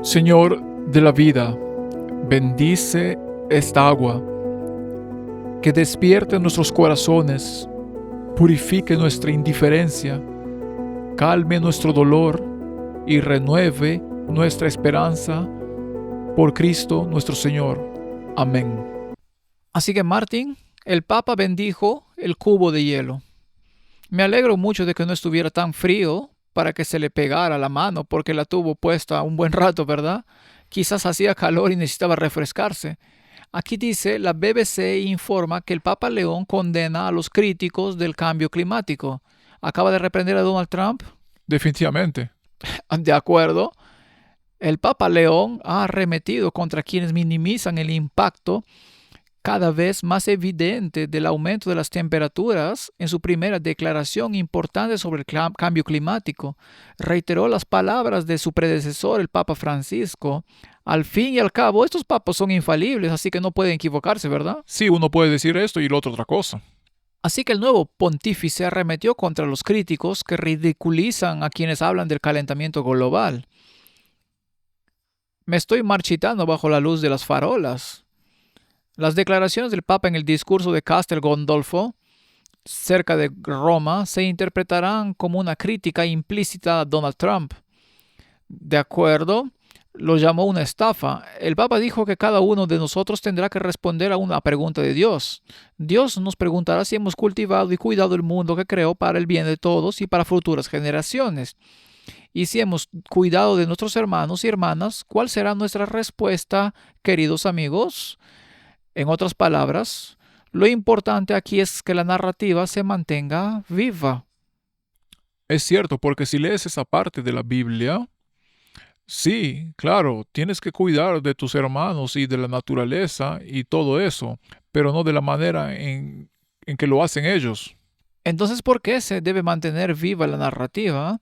Señor de la vida, bendice esta agua, que despierte nuestros corazones, purifique nuestra indiferencia, calme nuestro dolor y renueve nuestra esperanza por Cristo nuestro Señor. Amén. Así que Martín, el Papa bendijo el cubo de hielo. Me alegro mucho de que no estuviera tan frío, para que se le pegara la mano porque la tuvo puesta un buen rato, ¿verdad? Quizás hacía calor y necesitaba refrescarse. Aquí dice, la BBC informa que el Papa León condena a los críticos del cambio climático. ¿Acaba de reprender a Donald Trump? Definitivamente. De acuerdo. El Papa León ha arremetido contra quienes minimizan el impacto cada vez más evidente del aumento de las temperaturas. En su primera declaración importante sobre el cambio climático, reiteró las palabras de su predecesor, el Papa Francisco. Al fin y al cabo, estos papas son infalibles, así que no pueden equivocarse, ¿verdad? Sí, uno puede decir esto y lo otro otra cosa. Así que el nuevo pontífice arremetió contra los críticos que ridiculizan a quienes hablan del calentamiento global. Me estoy marchitando bajo la luz de las farolas. Las declaraciones del Papa en el discurso de Castel Gandolfo, cerca de Roma, se interpretarán como una crítica implícita a Donald Trump. De acuerdo, lo llamó una estafa. El Papa dijo que cada uno de nosotros tendrá que responder a una pregunta de Dios. Dios nos preguntará si hemos cultivado y cuidado el mundo que creó para el bien de todos y para futuras generaciones. Y si hemos cuidado de nuestros hermanos y hermanas, ¿cuál será nuestra respuesta, queridos amigos? En otras palabras, lo importante aquí es que la narrativa se mantenga viva. Es cierto, porque si lees esa parte de la Biblia, sí, claro, tienes que cuidar de tus hermanos y de la naturaleza y todo eso, pero no de la manera en que lo hacen ellos. Entonces, ¿por qué se debe mantener viva la narrativa?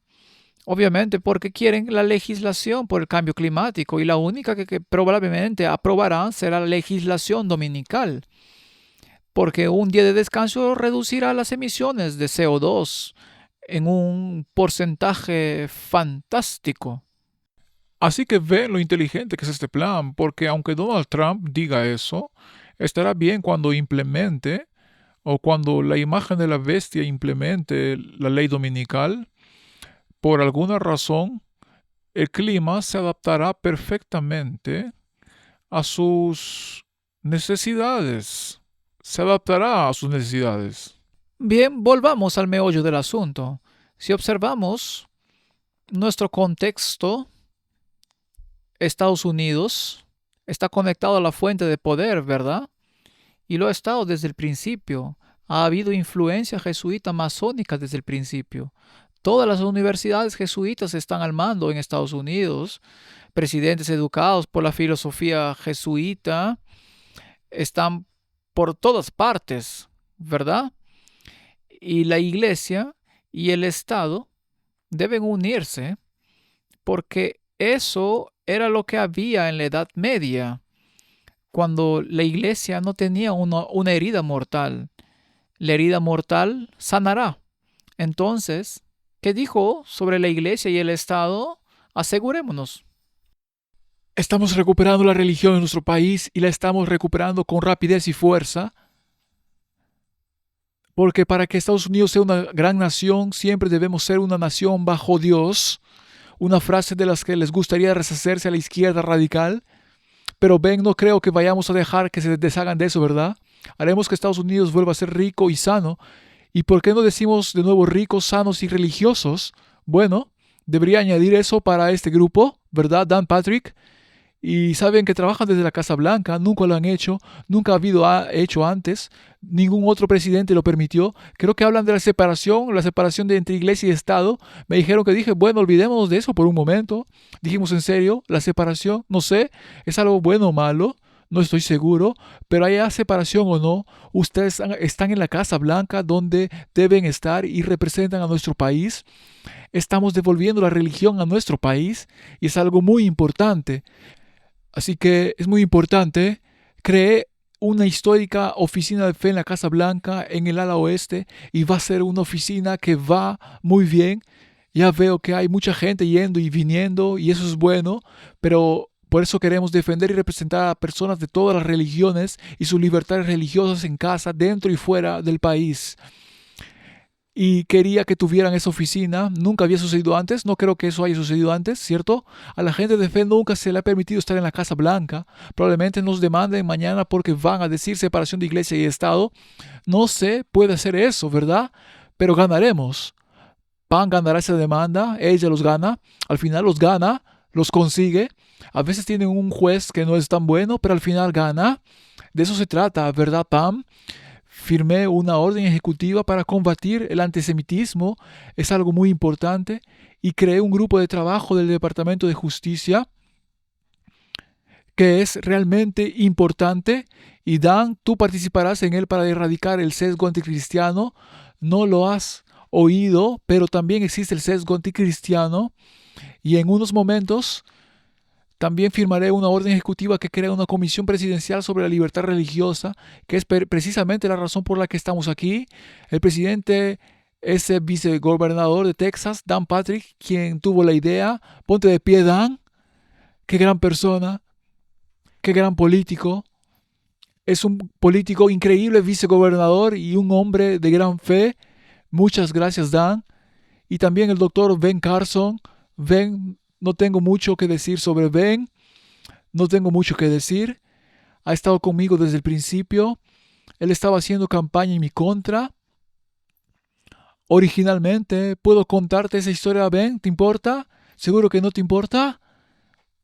Obviamente porque quieren la legislación por el cambio climático y la única que probablemente aprobarán será la legislación dominical, porque un día de descanso reducirá las emisiones de CO2 en un porcentaje fantástico. Así que ve lo inteligente que es este plan, porque aunque Donald Trump diga eso, estará bien cuando implemente o cuando la imagen de la bestia implemente la ley dominical. Por alguna razón, el clima se adaptará perfectamente a sus necesidades. Se adaptará a sus necesidades. Bien, volvamos al meollo del asunto. Si observamos nuestro contexto, Estados Unidos está conectado a la fuente de poder, ¿verdad? Y lo ha estado desde el principio. Ha habido influencia jesuita masónica desde el principio. Todas las universidades jesuitas están al mando en Estados Unidos. Presidentes educados por la filosofía jesuita están por todas partes, ¿verdad? Y la Iglesia y el Estado deben unirse porque eso era lo que había en la Edad Media, cuando la Iglesia no tenía una herida mortal. La herida mortal sanará. Entonces, ¿qué dijo sobre la Iglesia y el Estado? Asegurémonos. Estamos recuperando la religión en nuestro país y la estamos recuperando con rapidez y fuerza. Porque para que Estados Unidos sea una gran nación, siempre debemos ser una nación bajo Dios. Una frase de las que les gustaría deshacerse a la izquierda radical. Pero ven, no creo que vayamos a dejar que se deshagan de eso, ¿verdad? Haremos que Estados Unidos vuelva a ser rico y sano. ¿Y por qué no decimos de nuevo ricos, sanos y religiosos? Bueno, debería añadir eso para este grupo, ¿verdad, Dan Patrick? Y saben que trabajan desde la Casa Blanca, nunca lo han hecho, nunca ha habido hecho antes, ningún otro presidente lo permitió. Creo que hablan de la separación entre iglesia y Estado. Me dijeron que dije, bueno, olvidémonos de eso por un momento. Dijimos, ¿en serio? ¿La separación? No sé, ¿es algo bueno o malo? No estoy seguro, pero haya separación o no, ustedes están en la Casa Blanca donde deben estar y representan a nuestro país. Estamos devolviendo la religión a nuestro país y es algo muy importante. Así que es muy importante. Creé una histórica oficina de fe en la Casa Blanca en el ala oeste y va a ser una oficina que va muy bien. Ya veo que hay mucha gente yendo y viniendo y eso es bueno, pero por eso queremos defender y representar a personas de todas las religiones y sus libertades religiosas en casa, dentro y fuera del país. Y quería que tuvieran esa oficina. Nunca había sucedido antes. No creo que eso haya sucedido antes, ¿cierto? A la gente de fe nunca se le ha permitido estar en la Casa Blanca. Probablemente nos demanden mañana porque van a decir separación de iglesia y Estado. No sé, puede ser eso, ¿verdad? Pero ganaremos. Pam ganará esa demanda, ella los gana, al final los gana, los consigue. A veces tienen un juez que no es tan bueno, pero al final gana. De eso se trata, ¿verdad, Pam? Firmé una orden ejecutiva para combatir el antisemitismo, es algo muy importante, y creé un grupo de trabajo del Departamento de Justicia que es realmente importante. Y Dan, tú participarás en él para erradicar el sesgo anticristiano. No lo has oído, pero también existe el sesgo anticristiano. Y en unos momentos también firmaré una orden ejecutiva que crea una comisión presidencial sobre la libertad religiosa, que es precisamente la razón por la que estamos aquí. El presidente es el vicegobernador de Texas, Dan Patrick, quien tuvo la idea. Ponte de pie, Dan. Qué gran persona, qué gran político. Es un político increíble, vicegobernador y un hombre de gran fe. Muchas gracias, Dan. Y también el doctor Ben Carson. Ben, no tengo mucho que decir sobre Ben. No tengo mucho que decir. Ha estado conmigo desde el principio. Él estaba haciendo campaña en mi contra. Originalmente, ¿puedo contarte esa historia, Ben? ¿Te importa? ¿Seguro que no te importa?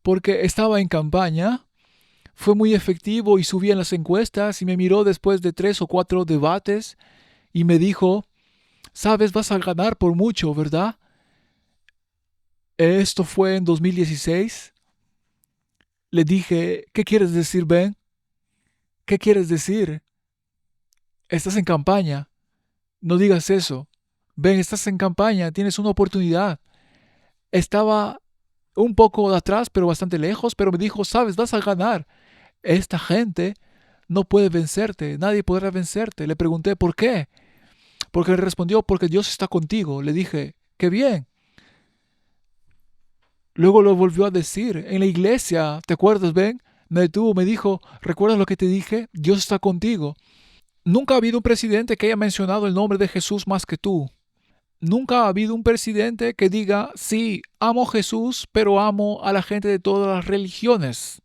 Porque estaba en campaña. Fue muy efectivo y subí en las encuestas y me miró después de 3 o 4 debates y me dijo, sabes, vas a ganar por mucho, ¿verdad? Esto fue en 2016. Le dije, ¿qué quieres decir, Ben? ¿Qué quieres decir? Estás en campaña. No digas eso. Ben, estás en campaña, tienes una oportunidad. Estaba un poco de atrás, pero bastante lejos, pero me dijo, sabes, vas a ganar. Esta gente no puede vencerte, nadie podrá vencerte. Le pregunté, ¿por qué? Porque él respondió, porque Dios está contigo. Le dije, qué bien. Luego lo volvió a decir en la iglesia, ¿te acuerdas, Ben? Me detuvo, me dijo, ¿recuerdas lo que te dije? Dios está contigo. Nunca ha habido un presidente que haya mencionado el nombre de Jesús más que tú. Nunca ha habido un presidente que diga, sí, amo a Jesús, pero amo a la gente de todas las religiones.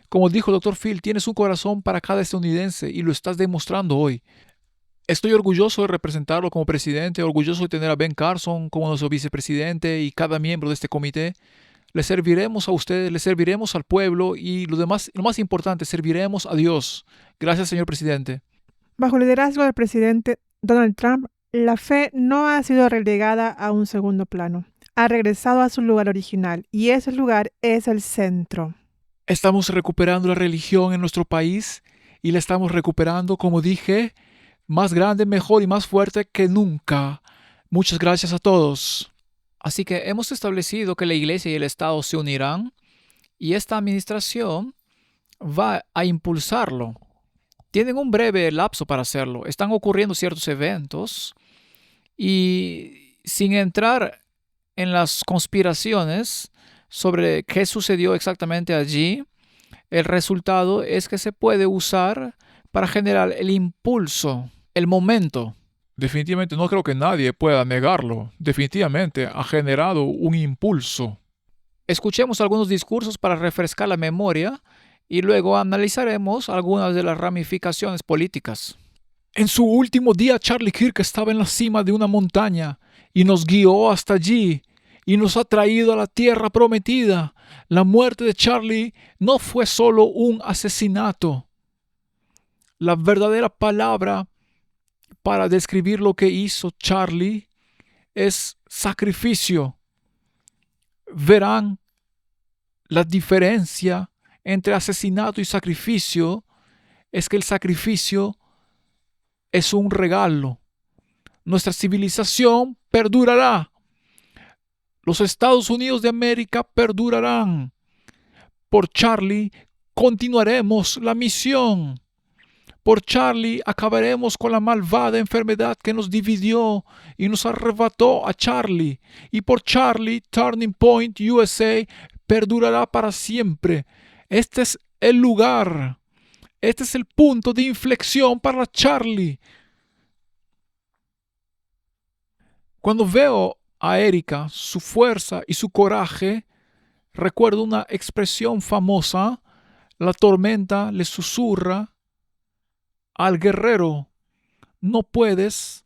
Como dijo el Dr. Phil, tienes un corazón para cada estadounidense y lo estás demostrando hoy. Estoy orgulloso de representarlo como presidente, orgulloso de tener a Ben Carson como nuestro vicepresidente y cada miembro de este comité. Le serviremos a ustedes, le serviremos al pueblo y lo más importante, serviremos a Dios. Gracias, señor presidente. Bajo el liderazgo del presidente Donald Trump, la fe no ha sido relegada a un segundo plano. Ha regresado a su lugar original y ese lugar es el centro. Estamos recuperando la religión en nuestro país y la estamos recuperando, como dije, más grande, mejor y más fuerte que nunca. Muchas gracias a todos. Así que hemos establecido que la iglesia y el Estado se unirán y esta administración va a impulsarlo. Tienen un breve lapso para hacerlo. Están ocurriendo ciertos eventos y sin entrar en las conspiraciones sobre qué sucedió exactamente allí, el resultado es que se puede usar para generar el impulso, el momento. Definitivamente no creo que nadie pueda negarlo. Definitivamente ha generado un impulso. Escuchemos algunos discursos para refrescar la memoria y luego analizaremos algunas de las ramificaciones políticas. En su último día, Charlie Kirk estaba en la cima de una montaña y nos guió hasta allí y nos ha traído a la tierra prometida. La muerte de Charlie no fue solo un asesinato. La verdadera palabra para describir lo que hizo Charlie es sacrificio. Verán la diferencia entre asesinato y sacrificio es que el sacrificio es un regalo. Nuestra civilización perdurará. Los Estados Unidos de América perdurarán. Por Charlie continuaremos la misión. Por Charlie acabaremos con la malvada enfermedad que nos dividió y nos arrebató a Charlie. Y por Charlie, Turning Point USA perdurará para siempre. Este es el lugar. Este es el punto de inflexión para Charlie. Cuando veo a Erika, su fuerza y su coraje, recuerdo una expresión famosa. La tormenta le susurra al guerrero: no puedes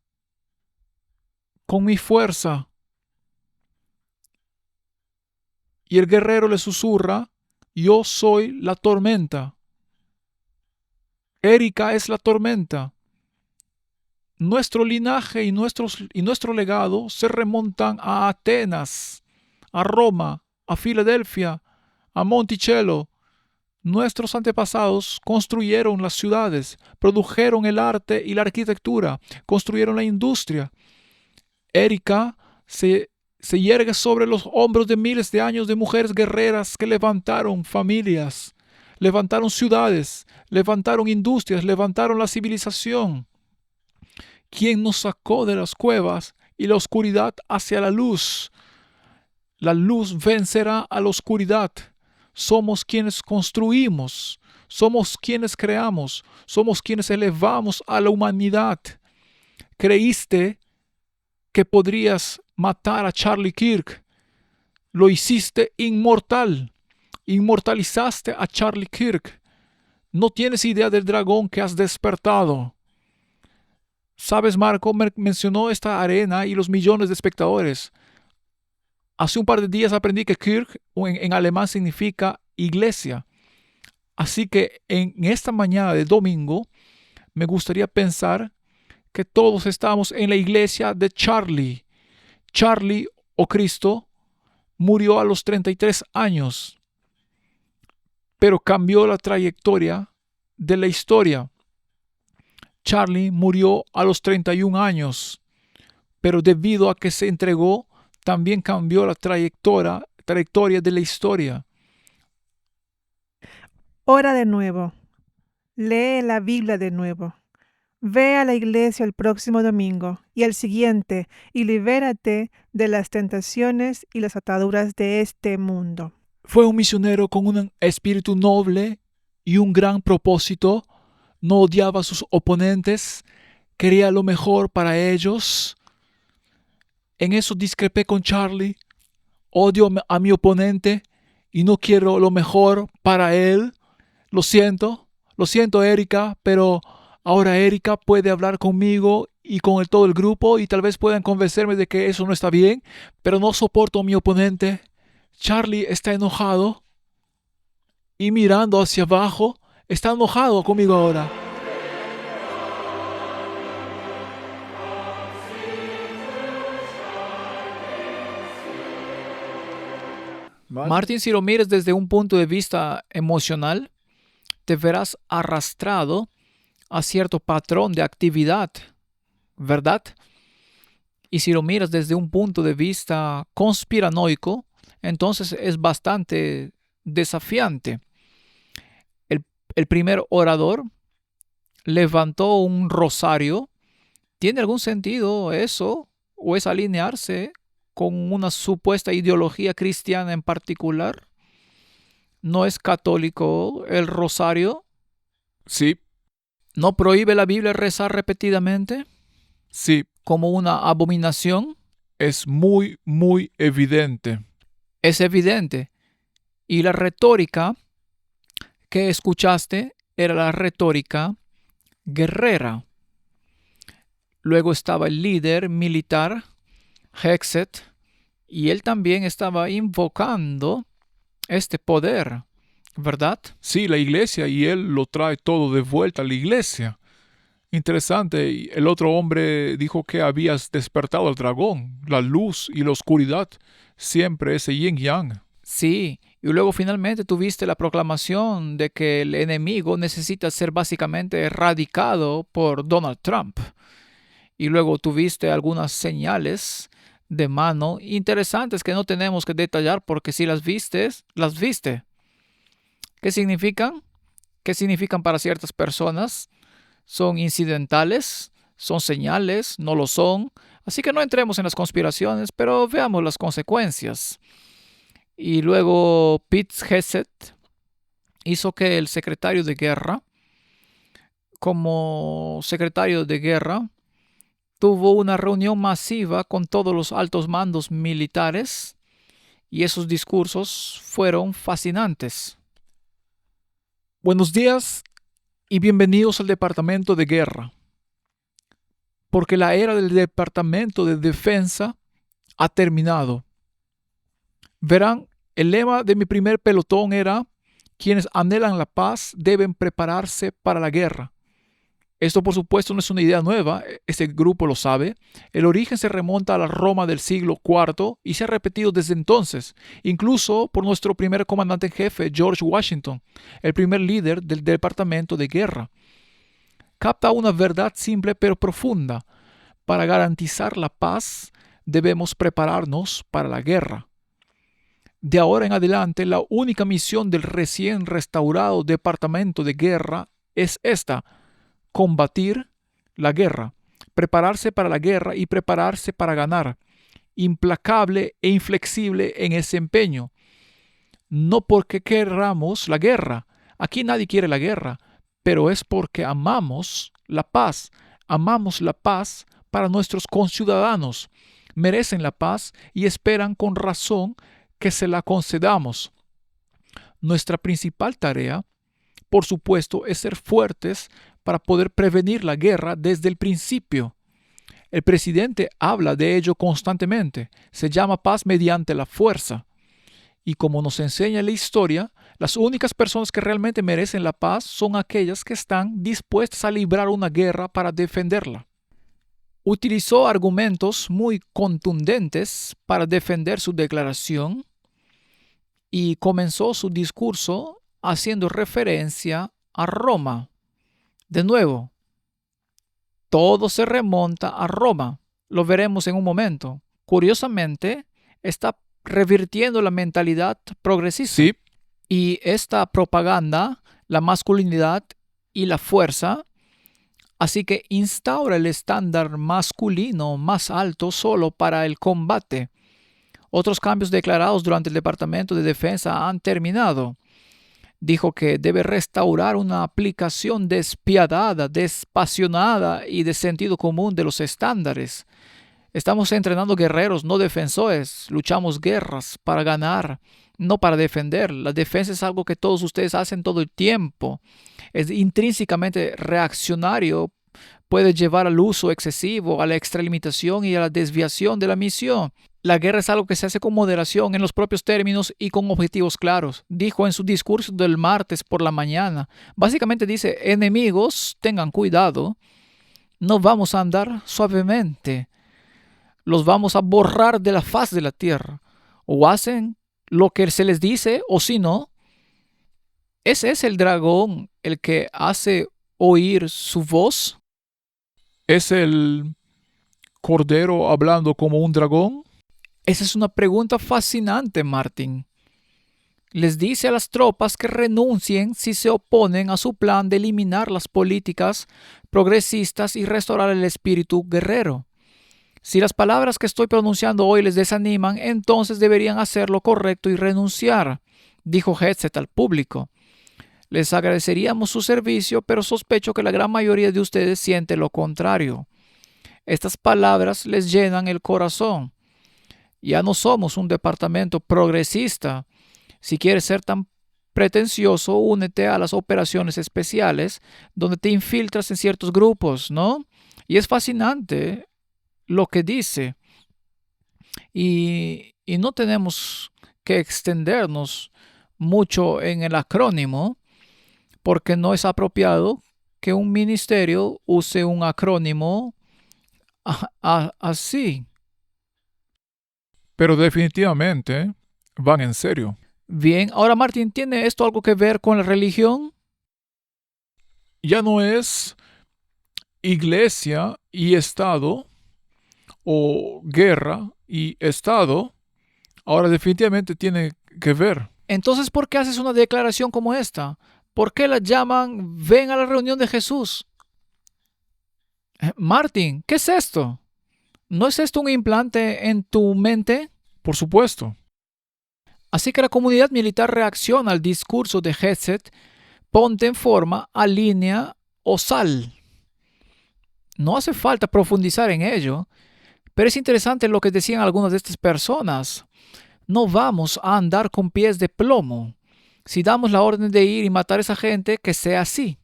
con mi fuerza, Y el guerrero le susurra, yo soy la tormenta. Erika es la tormenta. Nuestro linaje y nuestro legado se remontan a Atenas, a Roma, a Filadelfia, a Monticello. Nuestros antepasados construyeron las ciudades, produjeron el arte y la arquitectura, construyeron la industria. Erika se yergue sobre los hombros de miles de años de mujeres guerreras que levantaron familias, levantaron ciudades, levantaron industrias, levantaron la civilización. Quien nos sacó de las cuevas y la oscuridad hacia la luz. La luz vencerá a la oscuridad. Somos quienes construimos, somos quienes creamos, somos quienes elevamos a la humanidad. Creíste que podrías matar a Charlie Kirk. Lo hiciste inmortal. Inmortalizaste a Charlie Kirk. No tienes idea del dragón que has despertado. Sabes, Marco mencionó esta arena y los millones de espectadores. Hace un par de días aprendí que Kirk en alemán significa iglesia. Así que en esta mañana de domingo me gustaría pensar que todos estamos en la iglesia de Charlie. Charlie, o Cristo, murió a los 33 años, pero cambió la trayectoria de la historia. Charlie murió a los 31 años, pero debido a que se entregó, también cambió la trayectoria de la historia. Ora de nuevo. Lee la Biblia de nuevo. Ve a la iglesia el próximo domingo y el siguiente y libérate de las tentaciones y las ataduras de este mundo. Fue un misionero con un espíritu noble y un gran propósito. No odiaba a sus oponentes, quería lo mejor para ellos. En eso discrepé con Charlie. Odio a mi oponente y no quiero lo mejor para él. Lo siento, Erika, pero ahora Erika puede hablar conmigo y con todo el grupo y tal vez puedan convencerme de que eso no está bien, pero no soporto a mi oponente. Charlie está enojado y mirando hacia abajo, está enojado conmigo ahora. Martin, si lo miras desde un punto de vista emocional, te verás arrastrado a cierto patrón de actividad, ¿verdad? Y si lo miras desde un punto de vista conspiranoico, entonces es bastante desafiante. El primer orador levantó un rosario. ¿Tiene algún sentido eso? ¿O es alinearse con una supuesta ideología cristiana en particular? ¿No es católico el rosario? Sí, ¿No prohíbe la Biblia rezar repetidamente sí, como una abominación? es muy, muy evidente. Es evidente. Y la retórica que escuchaste era la retórica guerrera. Luego estaba el líder militar, Hexet, y él también estaba invocando este poder, ¿verdad? Sí, la iglesia, y él lo trae todo de vuelta a la iglesia. Interesante, y el otro hombre dijo que habías despertado al dragón, la luz y la oscuridad, siempre ese yin yang. Sí, y luego finalmente tuviste la proclamación de que el enemigo necesita ser básicamente erradicado por Donald Trump. Y luego tuviste algunas señales de mano interesantes que no tenemos que detallar porque si las viste, las viste. ¿Qué significan? ¿Qué significan para ciertas personas? ¿Son incidentales? ¿Son señales? ¿No lo son? Así que no entremos en las conspiraciones, pero veamos las consecuencias. Y luego Pete Hegseth hizo que el secretario de guerra, como secretario de guerra, tuvo una reunión masiva con todos los altos mandos militares y esos discursos fueron fascinantes. Buenos días y bienvenidos al Departamento de Guerra. Porque la era del Departamento de Defensa ha terminado. Verán, El lema de mi primer pelotón era: quienes anhelan la paz deben prepararse para la guerra. Esto, por supuesto, no es una idea nueva, este grupo lo sabe. El origen se remonta a la Roma del siglo IV y se ha repetido desde entonces, incluso por nuestro primer comandante en jefe, George Washington, el primer líder del Departamento de Guerra. Capta una verdad simple pero profunda. Para garantizar la paz, debemos prepararnos para la guerra. De ahora en adelante, la única misión del recién restaurado Departamento de Guerra es esta: combatir la guerra, prepararse para la guerra y prepararse para ganar, implacable e inflexible en ese empeño. No porque queramos la guerra, aquí nadie quiere la guerra, pero es porque amamos la paz para nuestros conciudadanos. Merecen la paz y esperan con razón que se la concedamos. Nuestra principal tarea, por supuesto, es ser fuertes para poder prevenir la guerra desde el principio. El presidente habla de ello constantemente. Se llama paz mediante la fuerza. Y como nos enseña la historia, las únicas personas que realmente merecen la paz son aquellas que están dispuestas a librar una guerra para defenderla. Utilizó argumentos muy contundentes para defender su declaración y comenzó su discurso haciendo referencia a Roma. De nuevo, todo se remonta a Roma. Lo veremos en un momento. Curiosamente, está revirtiendo la mentalidad progresista. Sí, Y esta propaganda, la masculinidad y la fuerza, así que instaura el estándar masculino más alto solo para el combate. Otros cambios declarados durante el Departamento de Defensa han terminado. Dijo que debe restaurar una aplicación despiadada, despasionada y de sentido común de los estándares. Estamos entrenando guerreros, no defensores. Luchamos guerras para ganar, no para defender. La defensa es algo que todos ustedes hacen todo el tiempo. Es intrínsecamente reaccionario. Puede llevar al uso excesivo, a la extralimitación y a la desviación de la misión. La guerra es algo que se hace con moderación, en los propios términos y con objetivos claros. Dijo en su discurso del martes por la mañana. Básicamente dice: enemigos, tengan cuidado. No vamos a andar suavemente. Los vamos a borrar de la faz de la tierra. O hacen lo que se les dice, o si no. Ese es el dragón, el que hace oír su voz. ¿es el cordero hablando como un dragón? Esa es una pregunta fascinante, Martin. Les dice a las tropas que renuncien si se oponen a su plan de eliminar las políticas progresistas y restaurar el espíritu guerrero. Si las palabras que estoy pronunciando hoy les desaniman, entonces deberían hacer lo correcto y renunciar, dijo Hegseth al público. Les agradeceríamos su servicio, pero sospecho que la gran mayoría de ustedes siente lo contrario. Estas palabras les llenan el corazón. Ya no somos un departamento progresista. Si quieres ser tan pretencioso, únete a las operaciones especiales donde te infiltras en ciertos grupos, ¿no? Y es fascinante lo que dice. Y no tenemos que extendernos mucho en el acrónimo, porque no es apropiado que un ministerio use un acrónimo así. Pero definitivamente van en serio. Bien, ahora Martín, ¿tiene esto algo que ver con la religión? Ya no es iglesia y Estado o guerra y Estado. Ahora definitivamente tiene que ver. Entonces, ¿por qué haces una declaración como esta? ¿Por qué la llaman ven a la reunión de Jesús? Martín, ¿qué es esto? ¿No es esto un implante en tu mente? Por supuesto. Así que la comunidad militar reacciona al discurso de Hegseth: ponte en forma, alinea o sal. No hace falta profundizar en ello, pero es interesante lo que decían algunas de estas personas. No vamos a andar con pies de plomo. Si damos la orden de ir y matar a esa gente, que sea así.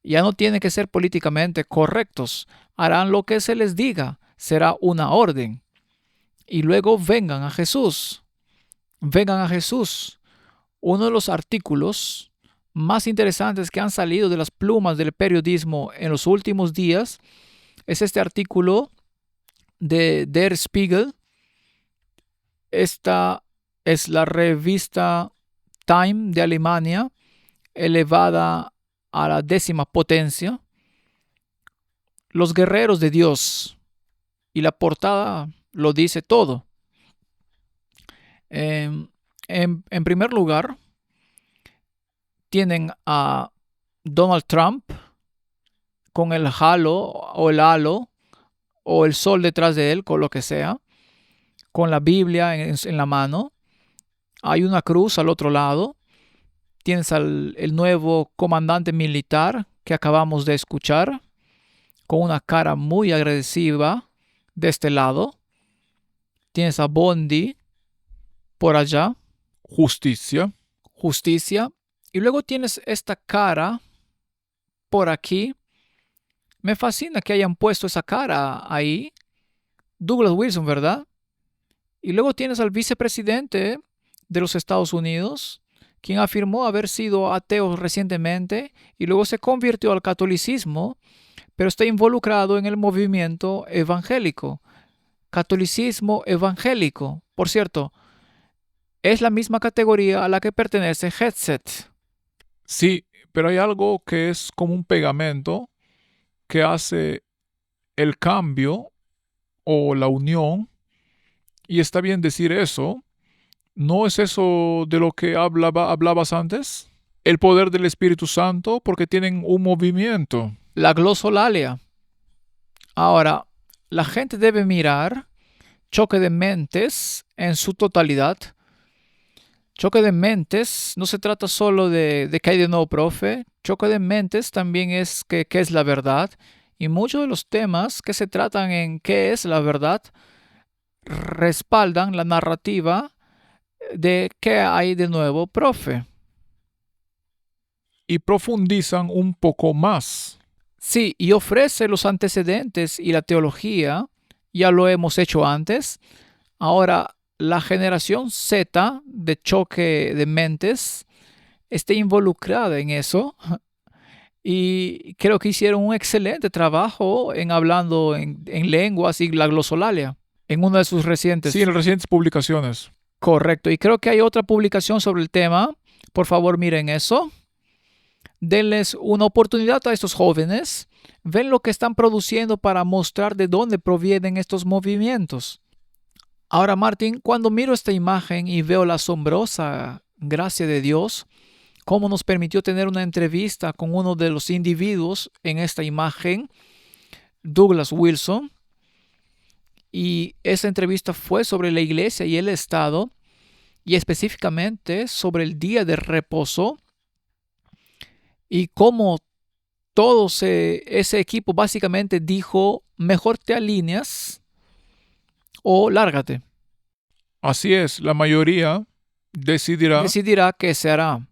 Ya no tienen que ser políticamente correctos. Harán lo que se les diga. Será una orden. Y luego vengan a Jesús. vengan a Jesús. Uno de los artículos más interesantes que han salido de las plumas del periodismo en los últimos días es este artículo de Der Spiegel. Esta es la revista Time de Alemania, elevada a la 10ª potencia. Los guerreros de Dios. Y la portada lo dice todo. En primer lugar, tienen a Donald Trump con el halo o el halo o el sol detrás de él, con lo que sea, con la Biblia en la mano. Hay una cruz al otro lado. Tienes el nuevo comandante militar que acabamos de escuchar, con una cara muy agresiva de este lado. Tienes a Bondi por allá. Justicia. Y luego tienes esta cara por aquí. Me fascina que hayan puesto esa cara ahí. Douglas Wilson, ¿verdad? Y luego tienes al vicepresidente de los Estados Unidos, quien afirmó haber sido ateo recientemente y luego se convirtió al catolicismo, pero está involucrado en el movimiento evangélico. Catolicismo evangélico. Por cierto, es la misma categoría a la que pertenece Headset. Sí, pero hay algo que es como un pegamento que hace el cambio o la unión, y está bien decir eso. ¿No es eso de lo que hablabas antes? El poder del Espíritu Santo, porque tienen un movimiento. La glosolalia. Ahora, la gente debe mirar Choque de Mentes en su totalidad. Choque de Mentes no se trata solo de qué hay de nuevo, profe. Choque de Mentes también es qué es la verdad. Y muchos de los temas que se tratan en qué es la verdad respaldan la narrativa de qué hay de nuevo, profe. Y profundizan un poco más. Sí, y ofrece los antecedentes y la teología. Ya lo hemos hecho antes. Ahora, la generación Z de Choque de Mentes está involucrada en eso. Y creo que hicieron un excelente trabajo en hablando en lenguas y la glosolalia en una de sus recientes. Sí, en las recientes publicaciones. Correcto. Y creo que hay otra publicación sobre el tema. Por favor, miren eso. Denles una oportunidad a estos jóvenes. Ven lo que están produciendo para mostrar de dónde provienen estos movimientos. Ahora, Martín, cuando miro esta imagen y veo la asombrosa gracia de Dios, cómo nos permitió tener una entrevista con uno de los individuos en esta imagen, Douglas Wilson, y esa entrevista fue sobre la iglesia y el Estado, y específicamente sobre el día de reposo, y cómo todo ese equipo básicamente dijo, mejor te alineas o lárgate. Así es, la mayoría Decidirá qué se hará.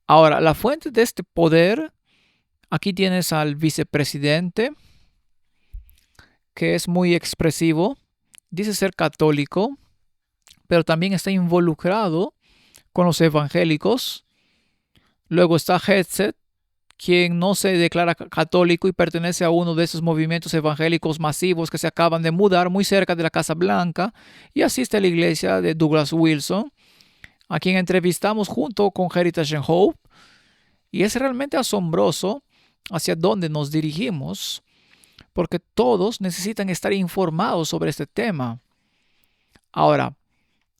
Ahora, la fuente de este poder, aquí tienes al vicepresidente, que es muy expresivo, dice ser católico, pero también está involucrado con los evangélicos. Luego está Headset, quien no se declara católico y pertenece a uno de esos movimientos evangélicos masivos que se acaban de mudar muy cerca de la Casa Blanca y asiste a la iglesia de Douglas Wilson, a quien entrevistamos junto con Heritage and Hope. Y es realmente asombroso hacia dónde nos dirigimos, porque todos necesitan estar informados sobre este tema. Ahora,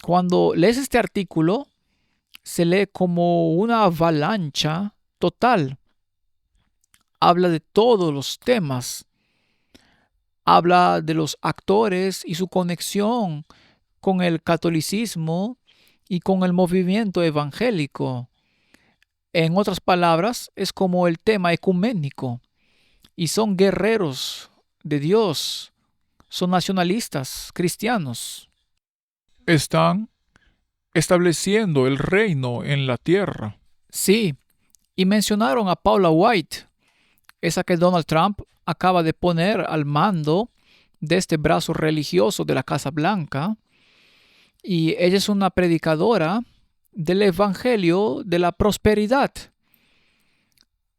cuando lees este artículo, se lee como una avalancha total. Habla de todos los temas. Habla de los actores y su conexión con el catolicismo y con el movimiento evangélico. En otras palabras, es como el tema ecuménico. Y son guerreros de Dios. Son nacionalistas, cristianos. están estableciendo el reino en la tierra. Sí, y mencionaron a Paula White, esa que Donald Trump acaba de poner al mando de este brazo religioso de la Casa Blanca. Y ella es una predicadora del evangelio de la prosperidad.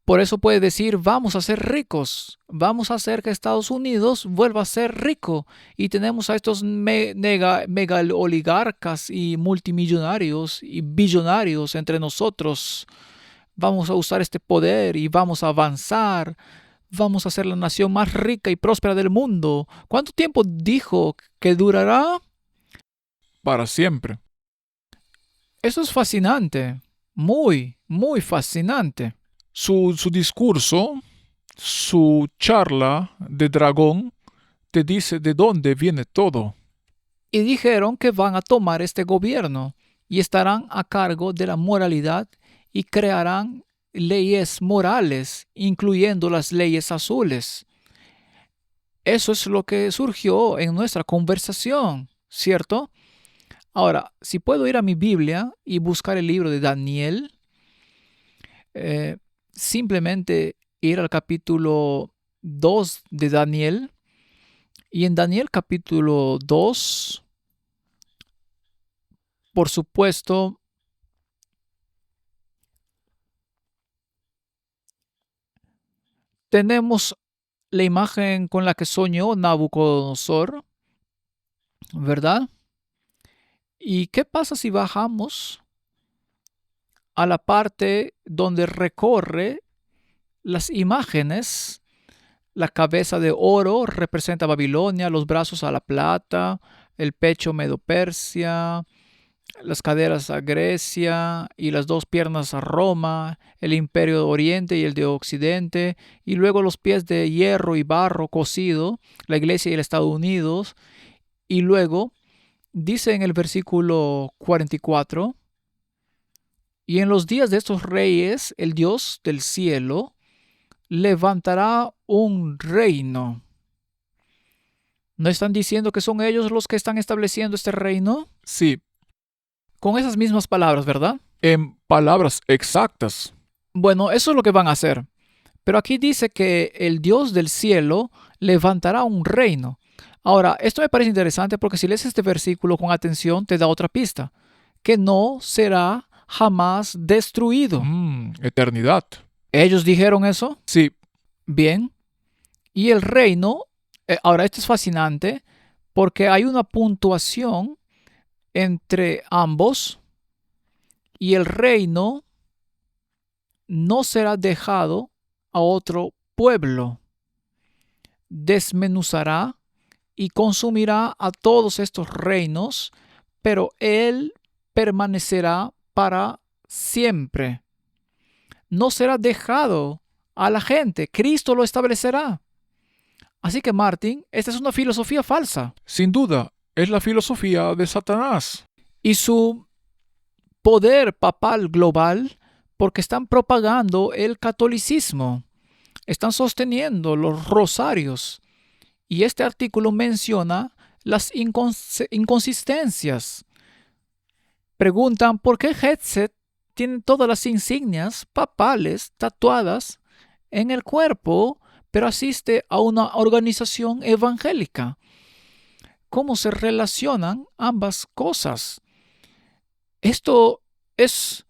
Por eso puede decir, vamos a ser ricos, vamos a hacer que Estados Unidos vuelva a ser rico. Y tenemos a estos mega oligarcas y multimillonarios y billonarios entre nosotros. Vamos a usar este poder y vamos a avanzar. Vamos a ser la nación más rica y próspera del mundo. ¿Cuánto tiempo dijo que durará? Para siempre. Eso es fascinante. Muy, muy fascinante. Su discurso, su charla de dragón, te dice de dónde viene todo. Y dijeron que van a tomar este gobierno y estarán a cargo de la moralidad y crearán leyes morales, incluyendo las leyes azules. Eso es lo que surgió en nuestra conversación, ¿cierto? Ahora, si puedo ir a mi Biblia y buscar el libro de Daniel, simplemente ir al capítulo 2 de Daniel. Y en Daniel capítulo 2, por supuesto, tenemos la imagen con la que soñó Nabucodonosor, ¿verdad? ¿Y qué pasa si bajamos a la parte donde recorre las imágenes? La cabeza de oro representa a Babilonia, los brazos a la plata, el pecho Medo-Persia, las caderas a Grecia y las dos piernas a Roma, el imperio de Oriente y el de Occidente, y luego los pies de hierro y barro cocido, la iglesia y el Estados Unidos, y luego dice en el versículo 44, y en los días de estos reyes, el Dios del cielo levantará un reino. ¿No están diciendo que son ellos los que están estableciendo este reino? Sí, Con esas mismas palabras, ¿verdad? en palabras exactas. Bueno, eso es lo que van a hacer. Pero aquí dice que el Dios del cielo levantará un reino. Ahora, esto me parece interesante porque si lees este versículo con atención, te da otra pista. Que no será jamás destruido. Eternidad. ¿Ellos dijeron eso? Sí, Bien. Y el reino, ahora esto es fascinante porque hay una puntuación entre ambos y el reino no será dejado a otro pueblo. Desmenuzará y consumirá a todos estos reinos, pero él permanecerá para siempre. No será dejado a la gente. Cristo lo establecerá. Así que, Martin, esta es una filosofía falsa. sin duda, es la filosofía de Satanás. Y su poder papal global, porque están propagando el catolicismo. Están sosteniendo los rosarios. Y este artículo menciona las inconsistencias. Preguntan por qué Headset tiene todas las insignias papales tatuadas en el cuerpo, pero asiste a una organización evangélica. ¿Cómo se relacionan ambas cosas? Esto es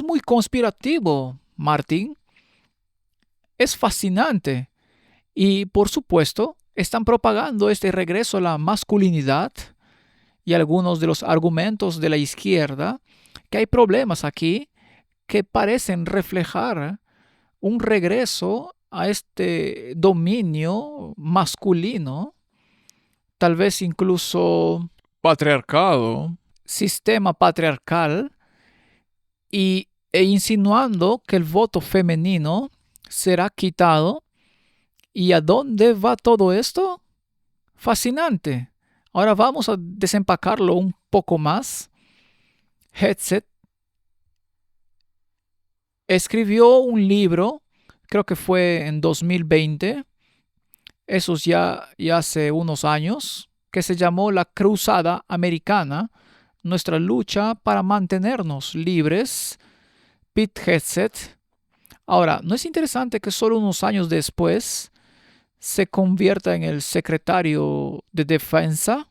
muy conspirativo, Martín. Es fascinante. Y, por supuesto, están propagando este regreso a la masculinidad y algunos de los argumentos de la izquierda, que hay problemas aquí que parecen reflejar un regreso a este dominio masculino, tal vez incluso Patriarcado. sistema patriarcal, e insinuando que el voto femenino será quitado. ¿Y a dónde va todo esto? Fascinante. Ahora vamos a desempacarlo un poco más. Headset escribió un libro, creo que fue en 2020, eso ya hace unos años, que se llamó La Cruzada Americana, nuestra lucha para mantenernos libres. Pete Headset. Ahora, ¿no es interesante que solo unos años después se convierta en el secretario de Defensa?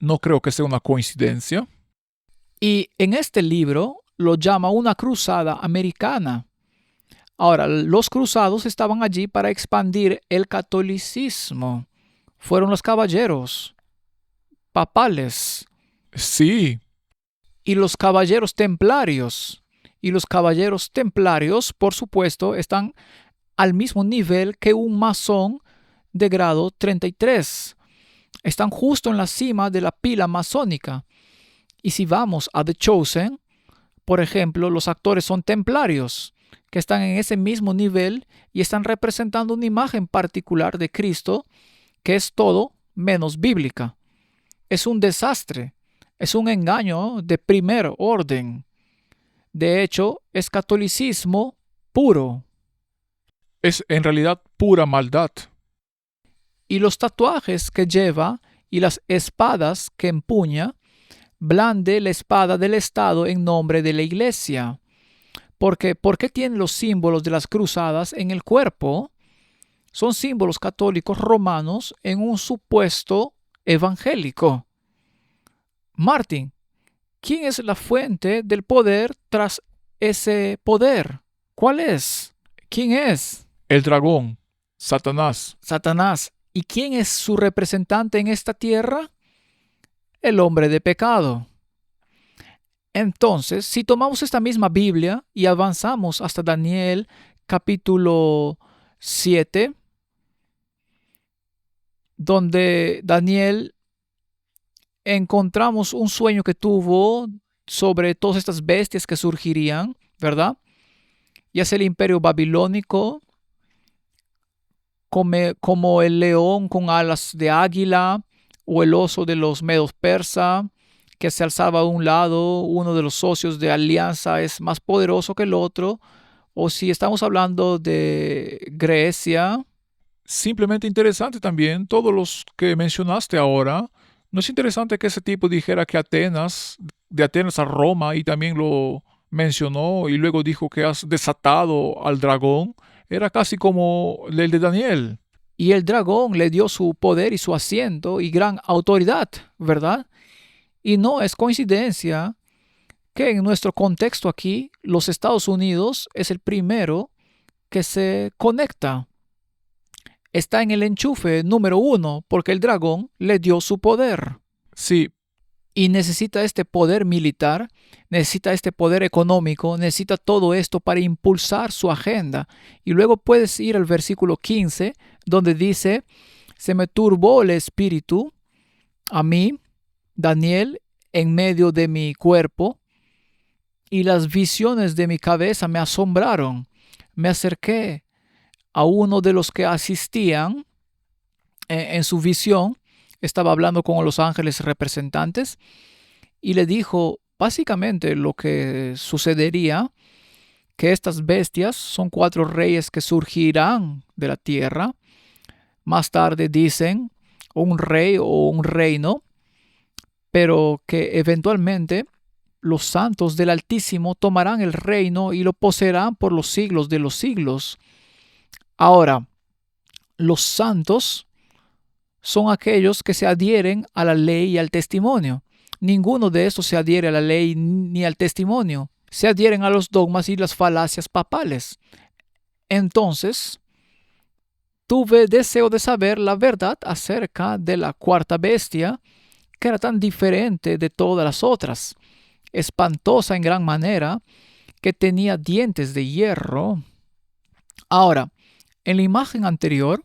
No creo que sea una coincidencia. Y en este libro lo llama una cruzada americana. Ahora, los cruzados estaban allí para expandir el catolicismo. Fueron los caballeros papales Sí, y los caballeros templarios. Y los caballeros templarios, por supuesto, están al mismo nivel que un masón de grado 33. Están justo en la cima de la pila masónica. Y si vamos a The Chosen, por ejemplo, los actores son templarios, que están en ese mismo nivel y están representando una imagen particular de Cristo que es todo menos bíblica. Es un desastre, es un engaño de primer orden. De hecho, es catolicismo puro. es en realidad pura maldad. Y los tatuajes que lleva y las espadas que empuña, blande la espada del Estado en nombre de la Iglesia. Porque, ¿por qué tiene los símbolos de las cruzadas en el cuerpo? Son símbolos católicos romanos en un supuesto evangélico. Martin, ¿quién es la fuente del poder tras ese poder? ¿Cuál es? ¿Quién es? El dragón, Satanás. Satanás. ¿Y quién es su representante en esta tierra? El hombre de pecado. Entonces, si tomamos esta misma Biblia y avanzamos hasta Daniel capítulo 7, donde Daniel encontramos un sueño que tuvo sobre todas estas bestias que surgirían, ¿verdad? Ya sea el imperio babilónico, como el león con alas de águila, o el oso de los medos persa, que se alzaba a un lado, uno de los socios de alianza es más poderoso que el otro, o si estamos hablando de Grecia. Simplemente interesante también, todos los que mencionaste ahora. ¿No es interesante que ese tipo dijera que Atenas, de Atenas a Roma, y también lo mencionó y luego dijo que has desatado al dragón? Era casi como el de Daniel. Y el dragón le dio su poder y su asiento y gran autoridad, ¿verdad? Y no es coincidencia que en nuestro contexto aquí, los Estados Unidos es el primero que se conecta. Está en el enchufe número 1 porque el dragón le dio su poder. Sí, Y necesita este poder militar, necesita este poder económico, necesita todo esto para impulsar su agenda. Y luego puedes ir al versículo 15, donde dice, se me turbó el espíritu a mí, Daniel, en medio de mi cuerpo, y las visiones de mi cabeza me asombraron. Me acerqué a uno de los que asistían en su visión, estaba hablando con los ángeles representantes y le dijo básicamente lo que sucedería, que estas bestias son 4 reyes que surgirán de la tierra. Más tarde dicen un rey o un reino, pero que eventualmente los santos del Altísimo tomarán el reino y lo poseerán por los siglos de los siglos. Ahora, los santos son aquellos que se adhieren a la ley y al testimonio. Ninguno de estos se adhiere a la ley ni al testimonio. Se adhieren a los dogmas y las falacias papales. Entonces, tuve deseo de saber la verdad acerca de la cuarta bestia, que era tan diferente de todas las otras, espantosa en gran manera, que tenía dientes de hierro. Ahora, en la imagen anterior,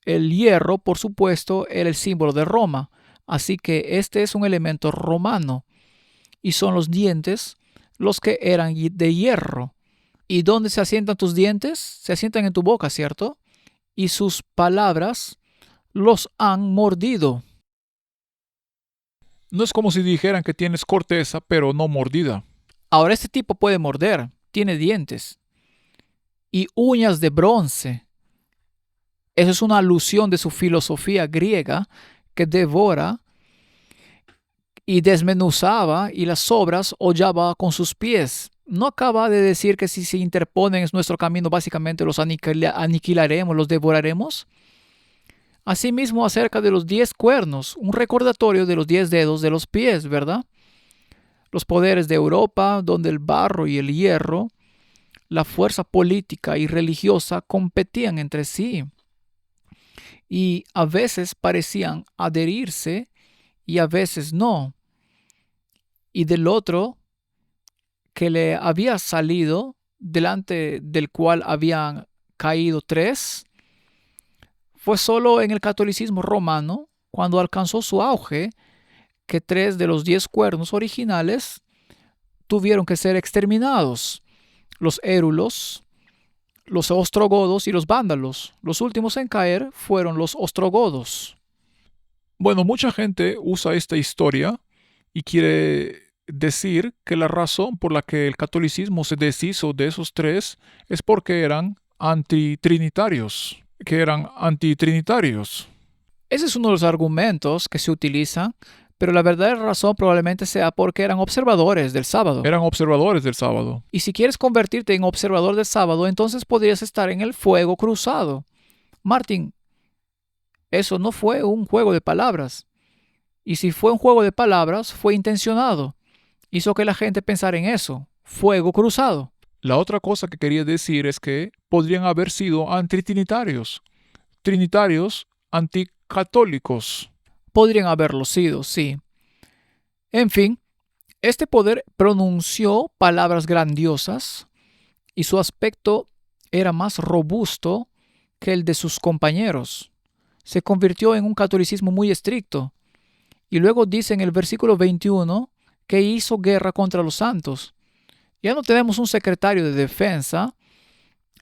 el hierro, por supuesto, era el símbolo de Roma, así que este es un elemento romano, y son los dientes los que eran de hierro. ¿Y dónde se asientan tus dientes? Se asientan en tu boca, ¿cierto? Y sus palabras los han mordido. no es como si dijeran que tienes corteza, pero no mordida. Ahora este tipo puede morder, tiene dientes y uñas de bronce. Eso es una alusión de su filosofía griega que devora y desmenuzaba y las sobras hollaba con sus pies. No acaba de decir que si se interponen en nuestro camino, básicamente los aniquilaremos, los devoraremos. Asimismo, acerca de los 10 cuernos, un recordatorio de los 10 dedos de los pies, ¿verdad? Los poderes de Europa, donde el barro y el hierro, la fuerza política y religiosa competían entre sí y a veces parecían adherirse y a veces no. Y del otro que le había salido, delante del cual habían caído 3, fue solo en el catolicismo romano, cuando alcanzó su auge, que 3 de los 10 cuernos originales tuvieron que ser exterminados: los érulos, los ostrogodos y los vándalos. Los últimos en caer fueron los ostrogodos. Bueno, mucha gente usa esta historia y quiere decir que la razón por la que el catolicismo se deshizo de esos 3 es porque eran antitrinitarios, Ese es uno de los argumentos que se utilizan, pero la verdadera razón probablemente sea porque eran observadores del sábado. Eran observadores del sábado. Y si quieres convertirte en observador del sábado, entonces podrías estar en el fuego cruzado. Martin, eso no fue un juego de palabras. Y si fue un juego de palabras, fue intencionado. Hizo que la gente pensara en eso. Fuego cruzado. La otra cosa que quería decir es que podrían haber sido antitrinitarios, trinitarios anticatólicos. Podrían haberlo sido, sí. En fin, este poder pronunció palabras grandiosas y su aspecto era más robusto que el de sus compañeros. Se convirtió en un catolicismo muy estricto. Y luego dice en el versículo 21 que hizo guerra contra los santos. Ya no tenemos un secretario de defensa,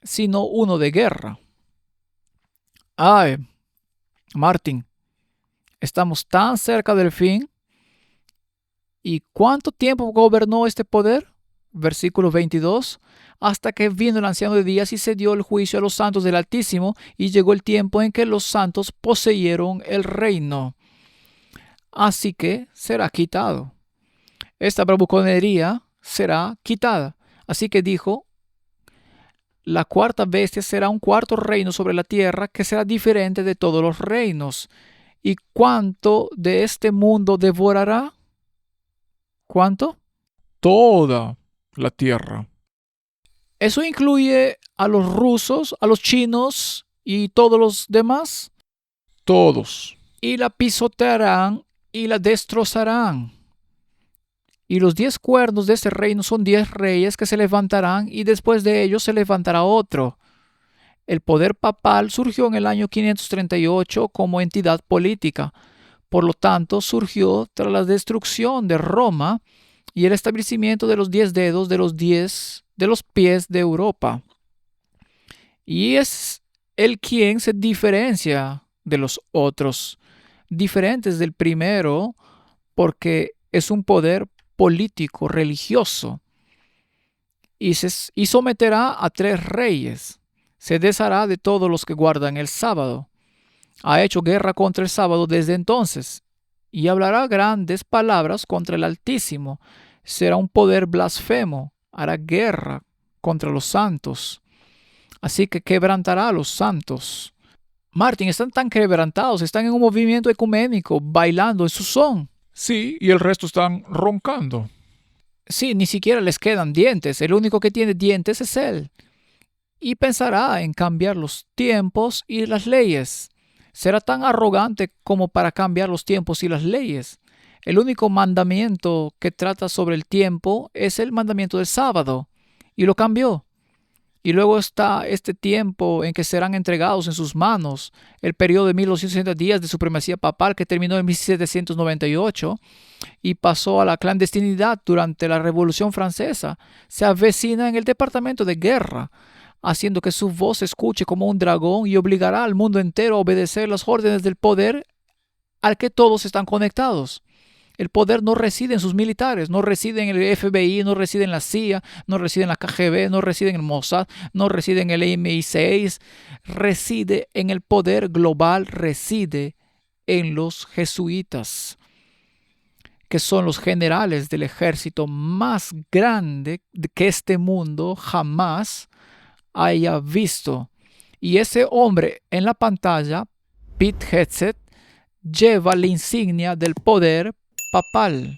sino uno de guerra. Ay, Martin, estamos tan cerca del fin. ¿Y cuánto tiempo gobernó este poder? Versículo 22. Hasta que vino el anciano de días y se dio el juicio a los santos del Altísimo, y llegó el tiempo en que los santos poseyeron el reino. Así que será quitado. Esta bravuconería será quitada. Así que dijo: la cuarta bestia será un cuarto reino sobre la tierra que será diferente de todos los reinos. ¿Y cuánto de este mundo devorará? ¿Cuánto? Toda la tierra. ¿Eso incluye a los rusos, a los chinos y todos los demás? Todos. Y la pisotearán y la destrozarán. Y los 10 cuernos de este reino son 10 reyes que se levantarán, y después de ellos se levantará otro. El poder papal surgió en el año 538 como entidad política. Por lo tanto, surgió tras la destrucción de Roma y el establecimiento de los 10 dedos de los pies de Europa. Y es el quien se diferencia de los otros, diferentes del primero, porque es un poder político, religioso, y someterá a 3 reyes. Se deshará de todos los que guardan el sábado. Ha hecho guerra contra el sábado desde entonces, y hablará grandes palabras contra el Altísimo. Será un poder blasfemo, hará guerra contra los santos. Así que quebrantará a los santos. Martin, están tan quebrantados, están en un movimiento ecuménico, bailando en su son. Sí, y el resto están roncando. Sí, ni siquiera les quedan dientes. El único que tiene dientes es él. Y pensará en cambiar los tiempos y las leyes. Será tan arrogante como para cambiar los tiempos y las leyes. El único mandamiento que trata sobre el tiempo es el mandamiento del sábado, y lo cambió. Y luego está este tiempo en que serán entregados en sus manos, el periodo de 1260 días de supremacía papal que terminó en 1798 y pasó a la clandestinidad durante la Revolución Francesa. Se avecina en el departamento de guerra, haciendo que su voz se escuche como un dragón, y obligará al mundo entero a obedecer las órdenes del poder al que todos están conectados. El poder no reside en sus militares, no reside en el FBI, no reside en la CIA, no reside en la KGB, no reside en el Mossad, no reside en el MI6. Reside en el poder global, reside en los jesuitas, que son los generales del ejército más grande que este mundo jamás haya visto. Y ese hombre en la pantalla Pete Hegseth lleva la insignia del poder papal.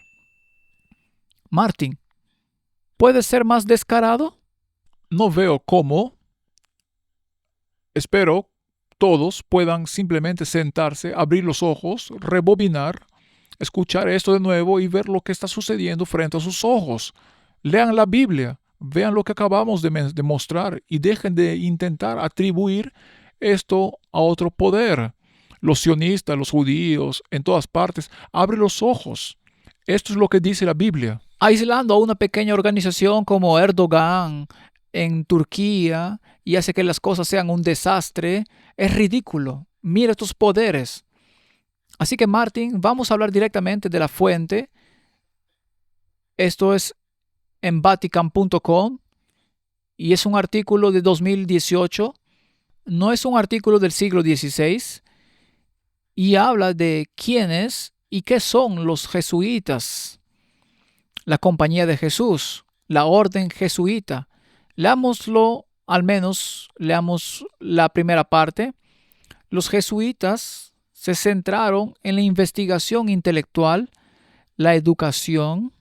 Martin, ¿puede ser más descarado? No veo cómo. Espero todos puedan simplemente sentarse, abrir los ojos, rebobinar, escuchar esto de nuevo y ver lo que está sucediendo frente a sus ojos. Lean la Biblia, vean lo que acabamos de mostrar y dejen de intentar atribuir esto a otro poder. Los sionistas, los judíos, en todas partes, abre los ojos. Esto es lo que dice la Biblia. Aislando a una pequeña organización como Erdogan en Turquía y hace que las cosas sean un desastre, es ridículo. Mira tus poderes. Así que, Martin, vamos a hablar directamente de la fuente. Esto es en Vatican.com y es un artículo de 2018. No es un artículo del siglo XVI y habla de quiénes y qué son los jesuitas. La Compañía de Jesús, la Orden Jesuita. Leámoslo, al menos leamos la primera parte. Los jesuitas se centraron en la investigación intelectual, la educación,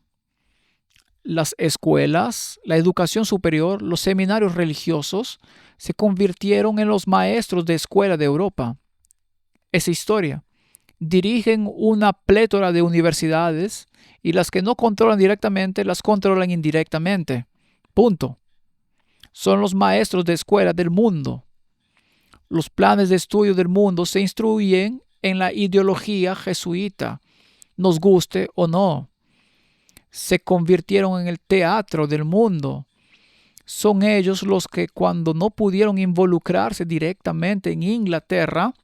las escuelas, la educación superior, los seminarios religiosos. Se convirtieron en los maestros de escuela de Europa. Esa historia. Dirigen una plétora de universidades y las que no controlan directamente las controlan indirectamente. Punto. Son los maestros de escuela del mundo. Los planes de estudio del mundo se instruyen en la ideología jesuita, nos guste o no. Se convirtieron en el teatro del mundo. Son ellos los que, cuando no pudieron involucrarse directamente en Inglaterra,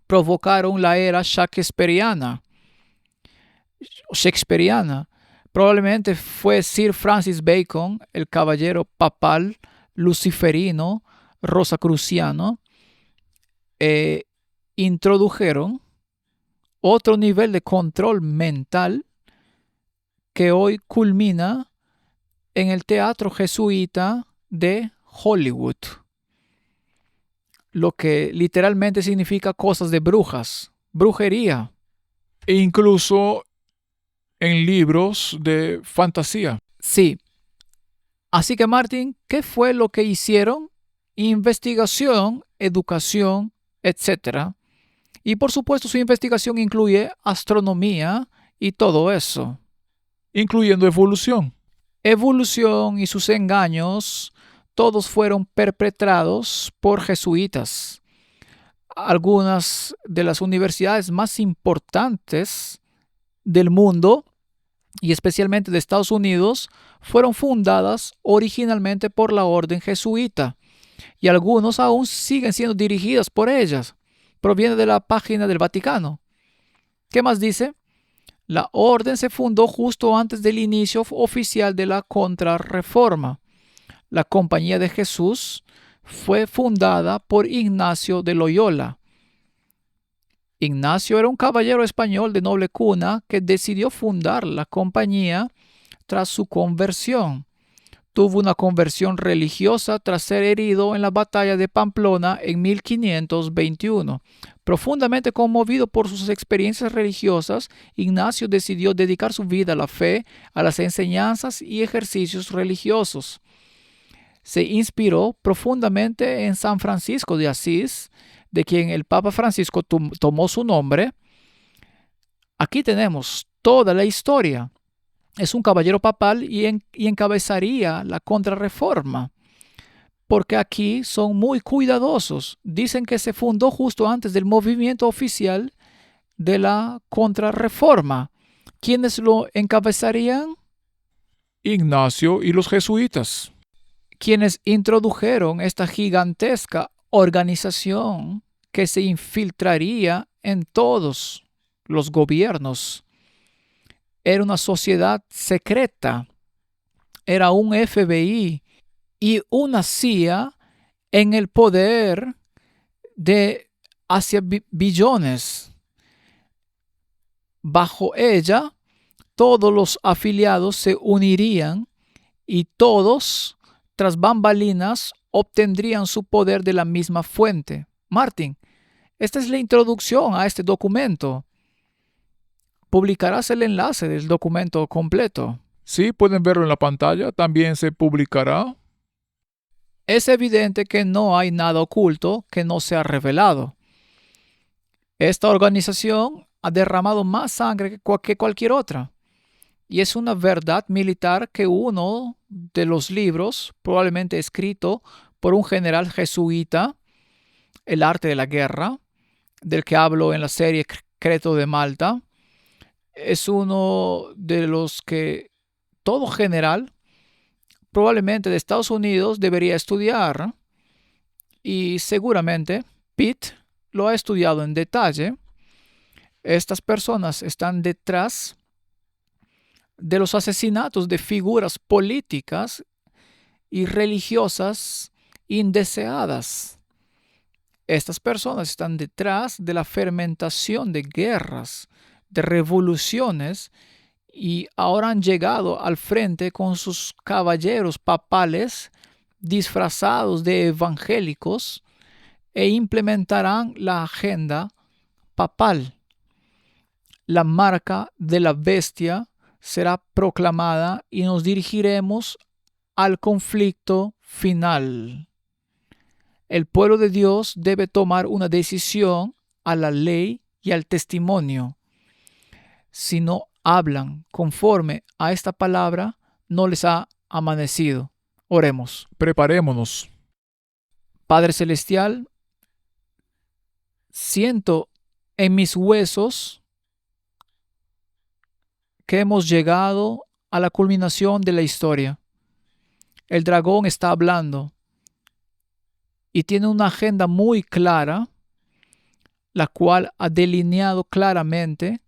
provocaron la era shakespeariana. Probablemente fue Sir Francis Bacon, el caballero papal, luciferino, rosacruciano, introdujeron otro nivel de control mental que hoy culmina en el teatro jesuita de Hollywood, lo que literalmente significa cosas de brujas, brujería. E incluso en libros de fantasía. Sí. Así que, Martin, ¿qué fue lo que hicieron? Investigación, educación, etc. Y por supuesto su investigación incluye astronomía y todo eso. Incluyendo evolución. Evolución y sus engaños, todos fueron perpetrados por jesuitas. Algunas de las universidades más importantes del mundo y especialmente de Estados Unidos fueron fundadas originalmente por la orden jesuita y algunos aún siguen siendo dirigidas por ellas. Proviene de la página del Vaticano. ¿Qué más dice? La orden se fundó justo antes del inicio oficial de la Contrarreforma. La Compañía de Jesús fue fundada por Ignacio de Loyola. Ignacio era un caballero español de noble cuna que decidió fundar la compañía tras su conversión. Tuvo una conversión religiosa tras ser herido en la batalla de Pamplona en 1521. Profundamente conmovido por sus experiencias religiosas, Ignacio decidió dedicar su vida a la fe, a las enseñanzas y ejercicios religiosos. Se inspiró profundamente en San Francisco de Asís, de quien el Papa Francisco tomó su nombre. Aquí tenemos toda la historia. Es un caballero papal y encabezaría la Contrarreforma, porque aquí son muy cuidadosos. Dicen que se fundó justo antes del movimiento oficial de la Contrarreforma. ¿Quiénes lo encabezarían? Ignacio y los jesuitas. Quienes introdujeron esta gigantesca organización que se infiltraría en todos los gobiernos. Era una sociedad secreta, era un FBI y una CIA en el poder de hacia billones. Bajo ella, todos los afiliados se unirían y todos, tras bambalinas, obtendrían su poder de la misma fuente. Martin, Esta es la introducción a este documento. Publicarás el enlace del documento completo. Sí, pueden verlo en la pantalla. También se publicará. Es evidente que no hay nada oculto que no sea revelado. Esta organización ha derramado más sangre que cualquier otra. Y es una verdad militar que uno de los libros, probablemente escrito por un general jesuita, El arte de la guerra, del que hablo en la serie Creto de Malta, es uno de los que todo general, probablemente de Estados Unidos, debería estudiar. Y seguramente Pitt lo ha estudiado en detalle. Estas personas están detrás de los asesinatos de figuras políticas y religiosas indeseadas. Estas personas están detrás de la fermentación de guerras, de revoluciones, y ahora han llegado al frente con sus caballeros papales disfrazados de evangélicos e implementarán la agenda papal. La marca de la bestia será proclamada y nos dirigiremos al conflicto final. El pueblo de Dios debe tomar una decisión a la ley y al testimonio. Si no hablan conforme a esta palabra, no les ha amanecido. Oremos. Preparémonos. Padre Celestial, siento en mis huesos que hemos llegado a la culminación de la historia. El dragón está hablando y tiene una agenda muy clara, la cual ha delineado claramente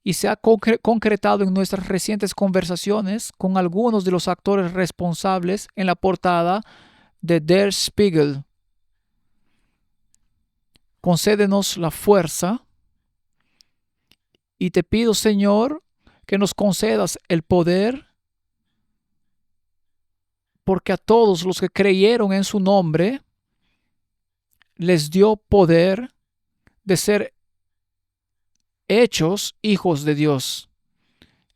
y se ha concretado en nuestras recientes conversaciones con algunos de los actores responsables en la portada de Der Spiegel. Concédenos la fuerza y te pido, Señor, que nos concedas el poder, porque a todos los que creyeron en su nombre les dio poder de ser hechos hijos de Dios.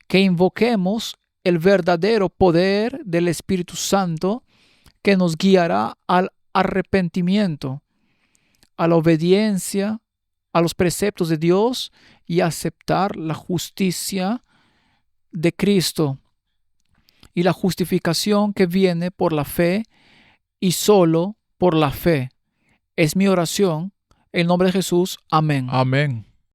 Que invoquemos el verdadero poder del Espíritu Santo que nos guiará al arrepentimiento, a la obediencia, a los preceptos de Dios y a aceptar la justicia de Cristo y la justificación que viene por la fe y solo por la fe. Es mi oración. En el nombre de Jesús. Amén. Amén.